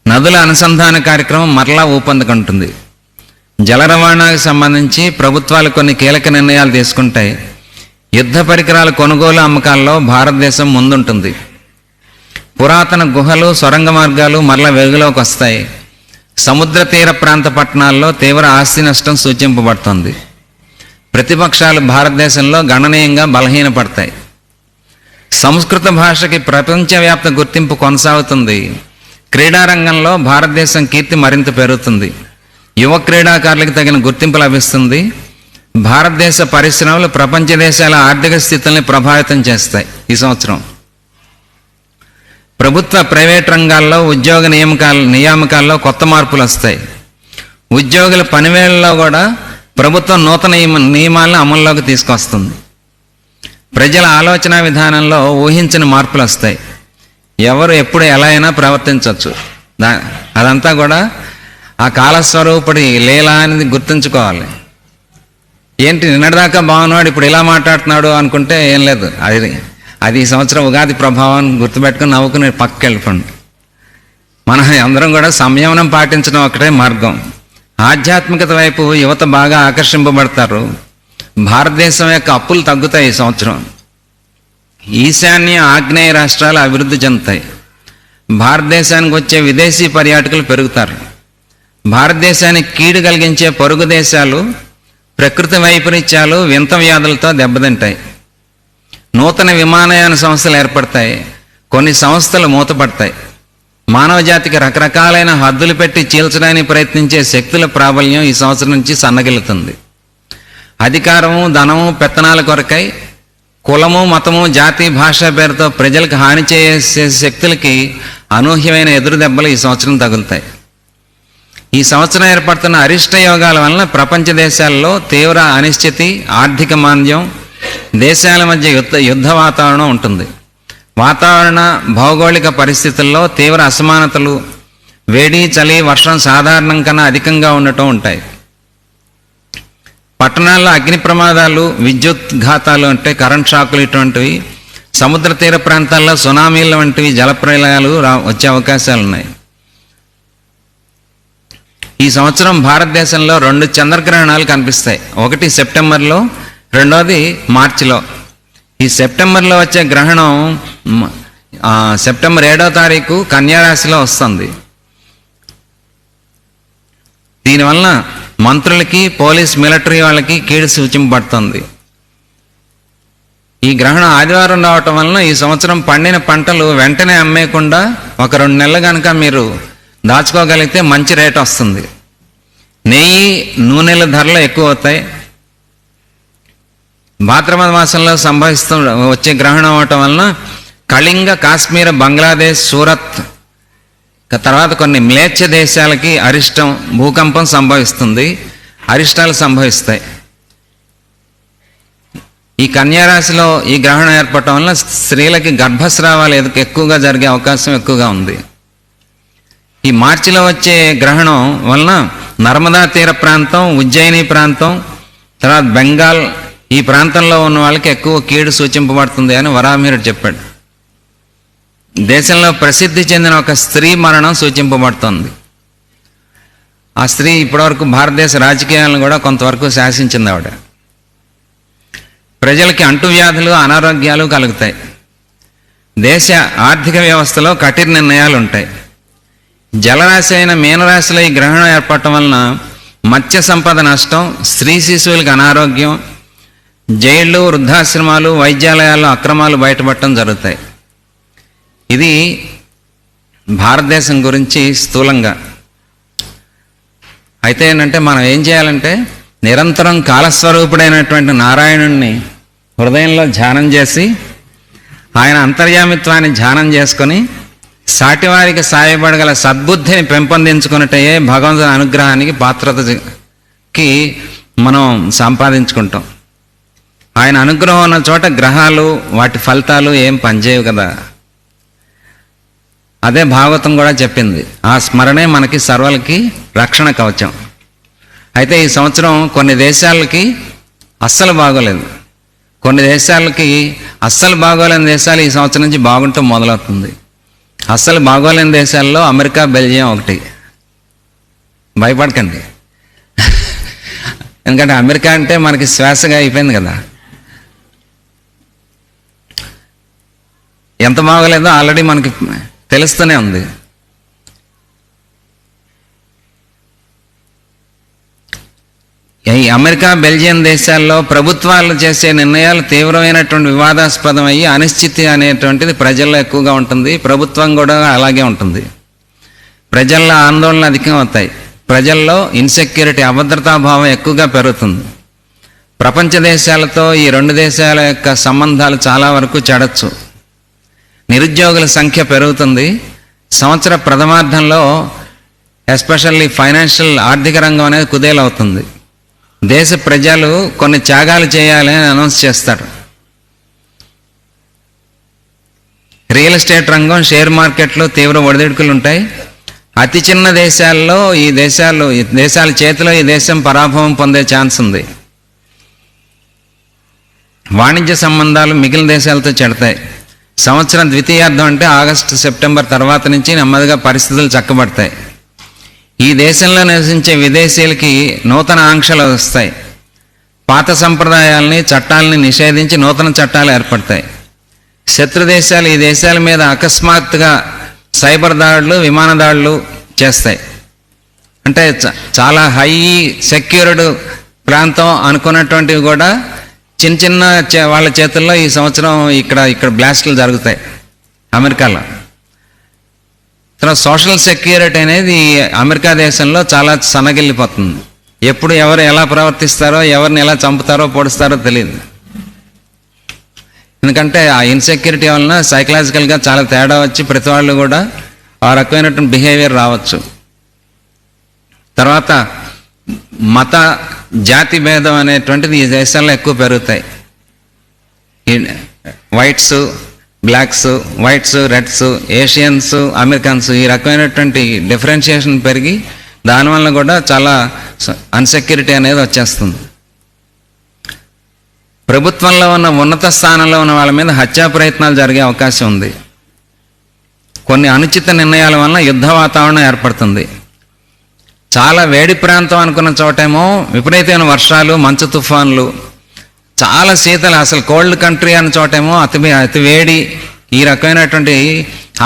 నదుల అనుసంధాన కార్యక్రమం మరలా ఊపందుకుంటుంది. జల రవాణాకు సంబంధించి ప్రభుత్వాలు కొన్ని కీలక నిర్ణయాలు తీసుకుంటాయి. యుద్ధ పరికరాల కొనుగోలు, అమ్మకాల్లో భారతదేశం ముందుంటుంది. పురాతన గుహలు, సొరంగ మార్గాలు మరలా వెలుగులోకి వస్తాయి. సముద్ర తీర ప్రాంత పట్టణాల్లో తీవ్ర ఆస్తి నష్టం సూచింపబడుతుంది. ప్రతిపక్షాలు భారతదేశంలో గణనీయంగా బలహీనపడతాయి. సంస్కృత భాషకి ప్రపంచవ్యాప్త గుర్తింపు కొనసాగుతుంది. క్రీడారంగంలో భారతదేశం కీర్తి మరింత పెరుగుతుంది. యువ క్రీడాకారులకు తగిన గుర్తింపు లభిస్తుంది. భారతదేశ పరిశ్రమలు ప్రపంచ దేశాల ఆర్థిక స్థితుల్ని ప్రభావితం చేస్తాయి. ఈ సంవత్సరం ప్రభుత్వ, ప్రైవేట్ రంగాల్లో ఉద్యోగ నియామకాల్లో కొత్త మార్పులు వస్తాయి. ఉద్యోగుల పనివేళల్లో కూడా ప్రభుత్వం నూతన నియమాలను అమల్లోకి తీసుకొస్తుంది. ప్రజల ఆలోచన విధానంలో ఊహించని మార్పులు వస్తాయి. ఎవరు ఎప్పుడు ఎలా అయినా ప్రవర్తించవచ్చు. అదంతా కూడా ఆ కాలస్వరూపుడి లీల అనేది గుర్తుంచుకోవాలి. ఏంటి నిన్నటిదాకా బాగున్నాడు ఇప్పుడు ఇలా మాట్లాడుతున్నాడు అనుకుంటే ఏం లేదు, అది ఈ సంవత్సరం ఉగాది ప్రభావాన్ని గుర్తుపెట్టుకుని నవ్వుకుని పక్కకి వెళ్ళిపోండి. మనం అందరం కూడా సంయమనం పాటించడం ఒకటే మార్గం. ఆధ్యాత్మికత వైపు యువత బాగా ఆకర్షింపబడతారు. భారతదేశం యొక్క అప్పులు తగ్గుతాయి ఈ సంవత్సరం. ఈశాన్య ఆగ్నేయ రాష్ట్రాలు అభివృద్ధి చెందుతాయి. భారతదేశానికి వచ్చే విదేశీ పర్యాటకులు పెరుగుతారు. భారతదేశానికి కీడు కలిగించే పొరుగు దేశాలు ప్రకృతి వైపరీత్యాలు వింత వ్యాధులతో దెబ్బతింటాయి. నూతన విమానయాన సంస్థలు ఏర్పడతాయి. కొన్ని సంస్థలు మూతపడతాయి. మానవ జాతికి రకరకాలైన హద్దులు పెట్టి చీల్చడానికి ప్రయత్నించే శక్తుల ప్రాబల్యం ఈ సంవత్సరం నుంచి సన్నగిల్లుతుంది. అధికారము, ధనము, పెత్తనాల కొరకై కులము, మతము, జాతి, భాష పేరుతో ప్రజలకు హాని చేసే శక్తులకి అనూహ్యమైన ఎదురు దెబ్బలు ఈ సంవత్సరం తగులుతాయి. ఈ సంవత్సరం ఏర్పడుతున్న అరిష్ట యోగాల వలన ప్రపంచ దేశాల్లో తీవ్ర అనిశ్చితి, ఆర్థిక మాంద్యం, దేశాల మధ్య యుద్ధ వాతావరణం ఉంటుంది. వాతావరణ భౌగోళిక పరిస్థితుల్లో తీవ్ర అసమానతలు, వేడి, చలి, వర్షం సాధారణం కన్నా అధికంగా ఉండటం ఉంటాయి. పట్టణాల్లో అగ్ని ప్రమాదాలు, విద్యుత్ ఘాతాలు అంటే కరెంట్ షాకులు ఇటువంటివి, సముద్ర తీర ప్రాంతాల్లో సునామీల వంటివి జలప్రలయాలు వచ్చే అవకాశాలు ఉన్నాయి. ఈ సంవత్సరం భారతదేశంలో 2 చంద్రగ్రహణాలు కనిపిస్తాయి. ఒకటి సెప్టెంబర్లో, రెండోది మార్చిలో. ఈ సెప్టెంబర్లో వచ్చే గ్రహణం సెప్టెంబర్ 7వ తారీఖు కన్యారాశిలో వస్తుంది. దీనివల్ల మంత్రులకి, పోలీస్, మిలిటరీ వాళ్ళకి కీడు సూచింపబడుతుంది. ఈ గ్రహణం ఆదివారం రావటం వలన ఈ సంవత్సరం పండిన పంటలు వెంటనే అమ్మేయకుండా ఒక 2 నెలలు కనుక మీరు దాచుకోగలిగితే మంచి రేట్ వస్తుంది. నెయ్యి, నూనెల ధరలు ఎక్కువ అవుతాయి. భాద్రపద మాసంలో వచ్చే గ్రహణం అవటం వలన కళింగ, కాశ్మీర, బంగ్లాదేశ్, సూరత్ తర్వాత కొన్ని మ్లేచ్ఛ దేశాలకి అరిష్టం, భూకంపం సంభవిస్తుంది, అరిష్టాలు సంభవిస్తాయి. ఈ కన్యారాశిలో ఈ గ్రహణం ఏర్పడటం వలన స్త్రీలకి గర్భస్రావాలు ఎక్కువగా జరిగే అవకాశం ఎక్కువగా ఉంది. ఈ మార్చిలో వచ్చే గ్రహణం వలన నర్మదా తీర ప్రాంతం, ఉజ్జయిని ప్రాంతం, తర్వాత బెంగాల్ ఈ ప్రాంతంలో ఉన్న వాళ్ళకి ఎక్కువ కీడు సూచింపబడుతుంది అని వరాహమిహిరుడు చెప్పాడు. దేశంలో ప్రసిద్ధి చెందిన ఒక స్త్రీ మరణం సూచింపబడుతుంది. ఆ స్త్రీ ఇప్పటివరకు భారతదేశ రాజకీయాలను కూడా కొంతవరకు శాసించింది. ఆవిడ ప్రజలకి అంటువ్యాధులు, అనారోగ్యాలు కలుగుతాయి. దేశ ఆర్థిక వ్యవస్థలో కఠిన నిర్ణయాలు ఉంటాయి. జలరాశి అయిన మీనరాశిలో ఈ గ్రహణం ఏర్పడటం వలన మత్స్య సంపద నష్టం, స్త్రీ శిశువులకు అనారోగ్యం, జైళ్ళు, వృద్ధాశ్రమాలు, వైద్యాలయాల్లో అక్రమాలు బయటపడటం జరుగుతాయి. ఇది భారతదేశం గురించి స్థూలంగా. అయితే ఏంటంటే మనం ఏం చేయాలంటే నిరంతరం కాలస్వరూపుడైనటువంటి నారాయణుణ్ణి హృదయంలో ధ్యానం చేసి ఆయన అంతర్యామిత్వాన్ని ధ్యానం చేసుకొని సాటివారికి సాయపడగల సద్బుద్ధిని పెంపొందించుకున్నట్టయే భగవంతుని అనుగ్రహానికి పాత్రతకి మనం సంపాదించుకుంటాం. ఆయన అనుగ్రహం ఉన్న చోట గ్రహాలు, వాటి ఫలితాలు ఏం పనిచేయవు కదా. అదే భాగవతం కూడా చెప్పింది. ఆ స్మరణే మనకి సర్వలకి రక్షణ కవచం. అయితే ఈ సంవత్సరం కొన్ని దేశాలకి అస్సలు బాగోలేదు. కొన్ని దేశాలకి అస్సలు బాగోలేని దేశాలు ఈ సంవత్సరం నుంచి బాగుంటూ మొదలవుతుంది. అస్సలు బాగోలేని దేశాల్లో అమెరికా, బెల్జియం ఒకటి. భయపడకండి, ఎందుకంటే అమెరికా అంటే మనకి శ్వాసగా అయిపోయింది కదా. ఎంత బాగోలేదో ఆల్రెడీ మనకి తెలుస్తూనే ఉంది. ఈ అమెరికా, బెల్జియం దేశాల్లో ప్రభుత్వాలు చేసే నిర్ణయాలు తీవ్రమైనటువంటి వివాదాస్పదం అయ్యి అనిశ్చితి అనేటువంటిది ప్రజల్లో ఎక్కువగా ఉంటుంది. ప్రభుత్వం కూడా అలాగే ఉంటుంది. ప్రజల్లో ఆందోళన అధికం అవుతాయి. ప్రజల్లో ఇన్సెక్యూరిటీ, అభద్రతాభావం ఎక్కువగా పెరుగుతుంది. ప్రపంచ దేశాలతో ఈ 2 దేశాల యొక్క సంబంధాలు చాలా వరకు చెడచ్చు. నిరుద్యోగుల సంఖ్య పెరుగుతుంది. సంవత్సర ప్రథమార్థంలో ఎస్పెషల్లీ ఫైనాన్షియల్, ఆర్థిక రంగం అనేది కుదేలవుతుంది. దేశ ప్రజలు కొన్ని త్యాగాలు చేయాలని అనౌన్స్ చేస్తారు. రియల్ ఎస్టేట్ రంగం, షేర్ మార్కెట్లో తీవ్ర ఒడిదుడుకులు ఉంటాయి. అతి చిన్న దేశాల్లో ఈ దేశాల చేతిలో ఈ దేశం పరాభవం పొందే ఛాన్స్ ఉంది. వాణిజ్య సంబంధాలు మిగిలిన దేశాలతో చెడతాయి. సంవత్సరం ద్వితీయార్థం అంటే ఆగస్టు సెప్టెంబర్ తర్వాత నుంచి నెమ్మదిగా పరిస్థితులు చక్కబడతాయి. ఈ దేశంలో నివసించే విదేశీయులకి నూతన ఆంక్షలు వస్తాయి. పాత సంప్రదాయాల్ని చట్టాలని నిషేధించి నూతన చట్టాలు ఏర్పడతాయి. శత్రు దేశాలు ఈ దేశాల మీద అకస్మాత్తుగా సైబర్ దాడులు, విమాన దాడులు చేస్తాయి. అంటే చాలా హై సెక్యూర్డ్ ప్రాంతం అనుకున్నటువంటివి కూడా చిన్న చిన్న వాళ్ళ చేతుల్లో ఈ సంవత్సరం ఇక్కడ బ్లాస్టులు జరుగుతాయి అమెరికాలో. తర్వాత సోషల్ సెక్యూరిటీ అనేది అమెరికా దేశంలో చాలా సన్నగిల్లిపోతుంది. ఎప్పుడు ఎవరు ఎలా ప్రవర్తిస్తారో, ఎవరిని ఎలా చంపుతారో, పొడుస్తారో తెలియదు. ఎందుకంటే ఆ ఇన్సెక్యూరిటీ వలన సైకలాజికల్గా చాలా తేడా వచ్చి ప్రతి వాళ్ళు కూడా ఆ రకమైనటువంటి బిహేవియర్ రావచ్చు. తర్వాత మత జాతి భేదం అనేటువంటిది ఈ దేశాల్లో ఎక్కువ పెరుగుతాయి. Whites, blocks, whites, reds, Asians, Americans, ఈ రకమైనటువంటి డిఫరెన్షియేషన్ పెరిగి దానివల్ల కూడా చాలా అన్సెక్యూరిటీ అనేది వచ్చేస్తుంది. ప్రభుత్వంలో ఉన్న ఉన్నత స్థానంలో ఉన్న వాళ్ళ మీద హత్యా ప్రయత్నాలు జరిగే అవకాశం ఉంది. కొన్ని అనుచిత నిర్ణయాల వలన యుద్ధ వాతావరణం ఏర్పడుతుంది. చాలా వేడి ప్రాంతం అనుకున్న చోటేమో విపరీతమైన వర్షాలు, మంచు తుఫాన్లు, చాలా శీతలు, అసలు కోల్డ్ కంట్రీ అన్న చోటేమో అతి వేడి, ఈ రకమైనటువంటి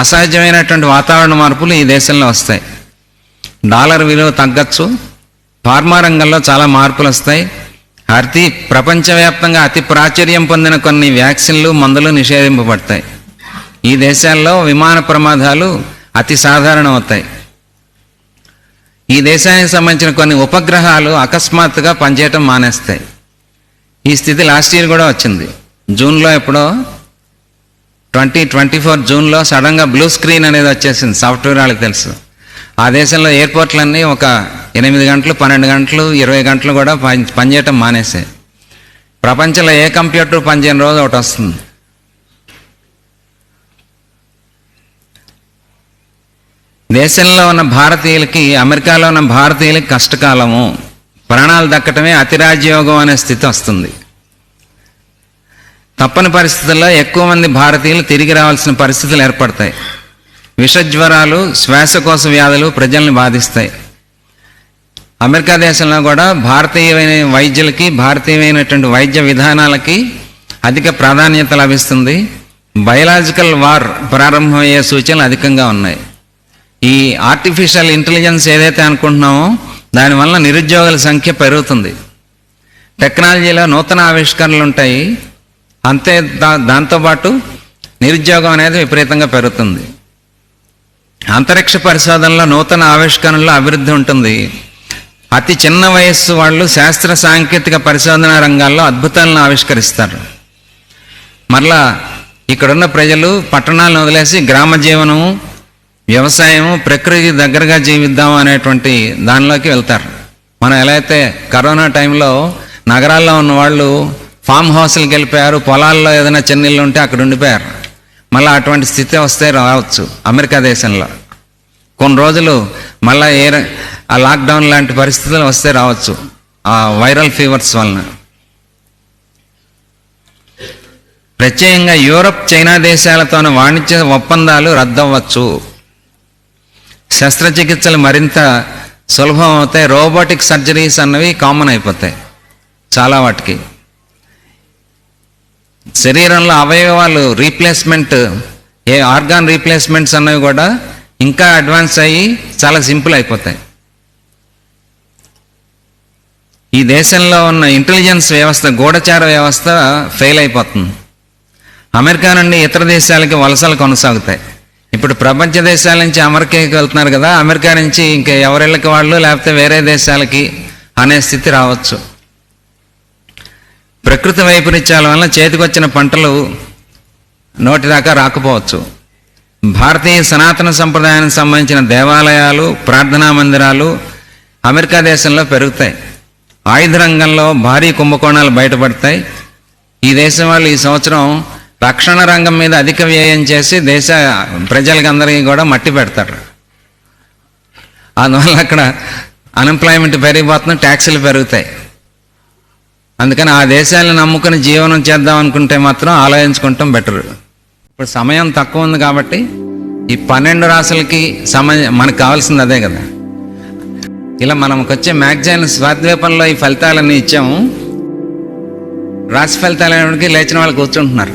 అసహజమైనటువంటి వాతావరణ మార్పులు ఈ దేశంలో వస్తాయి. డాలర్ విలువ తగ్గచ్చు. ఫార్మా రంగంలో చాలా మార్పులు వస్తాయి. ప్రపంచవ్యాప్తంగా అతి ప్రాచుర్యం పొందిన కొన్ని వ్యాక్సిన్లు, మందులు నిషేధింపబడతాయి. ఈ దేశాల్లో విమాన ప్రమాదాలు అతి సాధారణం అవుతాయి. ఈ దేశానికి సంబంధించిన కొన్ని ఉపగ్రహాలు అకస్మాత్తుగా పనిచేయటం మానేస్తాయి. ఈ స్థితి లాస్ట్ ఇయర్ కూడా వచ్చింది. జూన్లో ఎప్పుడో 2024 జూన్లో సడన్గా బ్లూ స్క్రీన్ అనేది వచ్చేసింది. సాఫ్ట్వేర్ వాళ్ళకి తెలుసు. ఆ దేశంలో ఎయిర్పోర్ట్లన్నీ ఒక 8 గంటలు, 12 గంటలు, 20 గంటలు కూడా పనిచేయటం మానేసాయి. ప్రపంచంలో ఏ కంప్యూటర్ పనిచేయని రోజు ఒకటి వస్తుంది. దేశంలో ఉన్న భారతీయులకి, అమెరికాలో ఉన్న భారతీయులకి కష్టకాలము, ప్రాణాలు దక్కటమే అతిరాజ్యయోగం అనే స్థితి వస్తుంది. తప్పని పరిస్థితుల్లో ఎక్కువ మంది భారతీయులు తిరిగి రావాల్సిన పరిస్థితులు ఏర్పడతాయి. విషజ్వరాలు, శ్వాసకోశ వ్యాధులు ప్రజల్ని బాధిస్తాయి. అమెరికా దేశంలో కూడా భారతీయమైన వైద్యులకి, భారతీయమైనటువంటి వైద్య విధానాలకి అధిక ప్రాధాన్యత లభిస్తుంది. బయలాజికల్ వార్ ప్రారంభమయ్యే సూచనలు అధికంగా ఉన్నాయి. ఈ ఆర్టిఫిషియల్ ఇంటెలిజెన్స్ ఏదైతే అనుకుంటున్నామో దానివల్ల నిరుద్యోగుల సంఖ్య పెరుగుతుంది. టెక్నాలజీలో నూతన ఆవిష్కరణలు ఉంటాయి. అంతే దాంతోపాటు నిరుద్యోగం అనేది విపరీతంగా పెరుగుతుంది. అంతరిక్ష పరిశోధనలో నూతన ఆవిష్కరణలో అభివృద్ధి ఉంటుంది. అతి చిన్న వయస్సు వాళ్ళు శాస్త్ర సాంకేతిక పరిశోధన రంగాల్లో అద్భుతాలను ఆవిష్కరిస్తారు. మరలా ఇక్కడున్న ప్రజలు పట్టణాలను వదిలేసి గ్రామ జీవనము, వ్యవసాయము, ప్రకృతి దగ్గరగా జీవిద్దాం అనేటువంటి దానిలోకి వెళ్తారు. మనం ఎలా అయితే కరోనా టైంలో నగరాల్లో ఉన్న వాళ్ళు ఫామ్ హౌస్లకు వెళ్ళిపోయారు, పొలాల్లో ఏదైనా చెన్నీళ్ళు ఉంటే అక్కడ ఉండిపోయారు. మళ్ళీ అటువంటి స్థితి వస్తే రావచ్చు అమెరికా దేశంలో. కొన్ని రోజులు మళ్ళీ ఆ లాక్డౌన్ లాంటి పరిస్థితులు వస్తే రావచ్చు ఆ వైరల్ ఫీవర్స్ వలన. ప్రత్యేకంగా యూరప్, చైనా దేశాలతోని వాణిజ్య ఒప్పందాలు రద్దవ్వచ్చు. శస్త్రచికిత్సలు మరింత సులభం అవుతాయి. రోబోటిక్ సర్జరీస్ అన్నవి కామన్ అయిపోతాయి చాలా వాటికి. శరీరంలో అవయవాలు రీప్లేస్మెంట్, ఆర్గాన్ రీప్లేస్మెంట్స్ అన్నవి కూడా ఇంకా అడ్వాన్స్ అయ్యి చాలా సింపుల్ అయిపోతాయి. ఈ దేశంలో ఉన్న ఇంటెలిజెన్స్ వ్యవస్థ, గూఢచార వ్యవస్థ ఫెయిల్ అయిపోతుంది. అమెరికా నుండి ఇతర దేశాలకి వలసలు కొనసాగుతాయి. ఇప్పుడు ప్రపంచ దేశాల నుంచి అమెరికాకి వెళ్తున్నారు కదా, అమెరికా నుంచి ఇంకా ఎవరిళ్ళకి వాళ్ళు, లేకపోతే వేరే దేశాలకి అనే స్థితి రావచ్చు. ప్రకృతి వైపరీత్యాల వల్ల చేతికొచ్చిన పంటలు నోటి దాకా రాకపోవచ్చు. భారతీయ సనాతన సంప్రదాయానికి సంబంధించిన దేవాలయాలు, ప్రార్థనా మందిరాలు అమెరికా దేశంలో పెరుగుతాయి. ఆయుధ రంగంలో భారీ కుంభకోణాలు బయటపడతాయి. ఈ దేశం వాళ్ళు ఈ సంవత్సరం రక్షణ రంగం మీద అధిక వ్యయం చేసి దేశ ప్రజలకి అందరికీ కూడా మట్టి పెడతారు. అందువల్ల అక్కడ అన్ఎంప్లాయ్మెంట్ పెరిగిపోతుంది, ట్యాక్సులు పెరుగుతాయి. అందుకని ఆ దేశాలను నమ్ముకుని జీవనం చేద్దాం అనుకుంటే మాత్రం ఆలోచించుకుంటాం బెటర్. ఇప్పుడు సమయం తక్కువ ఉంది కాబట్టి ఈ 12 రాసులకి మనకు కావాల్సింది అదే కదా. ఇలా మనకు వచ్చే మ్యాగజైన్ స్వాద్వీపంలో ఈ ఫలితాలన్నీ ఇచ్చాము. రాశి ఫలితాలు అనేటికి లేచిన వాళ్ళు కూర్చుంటున్నారు.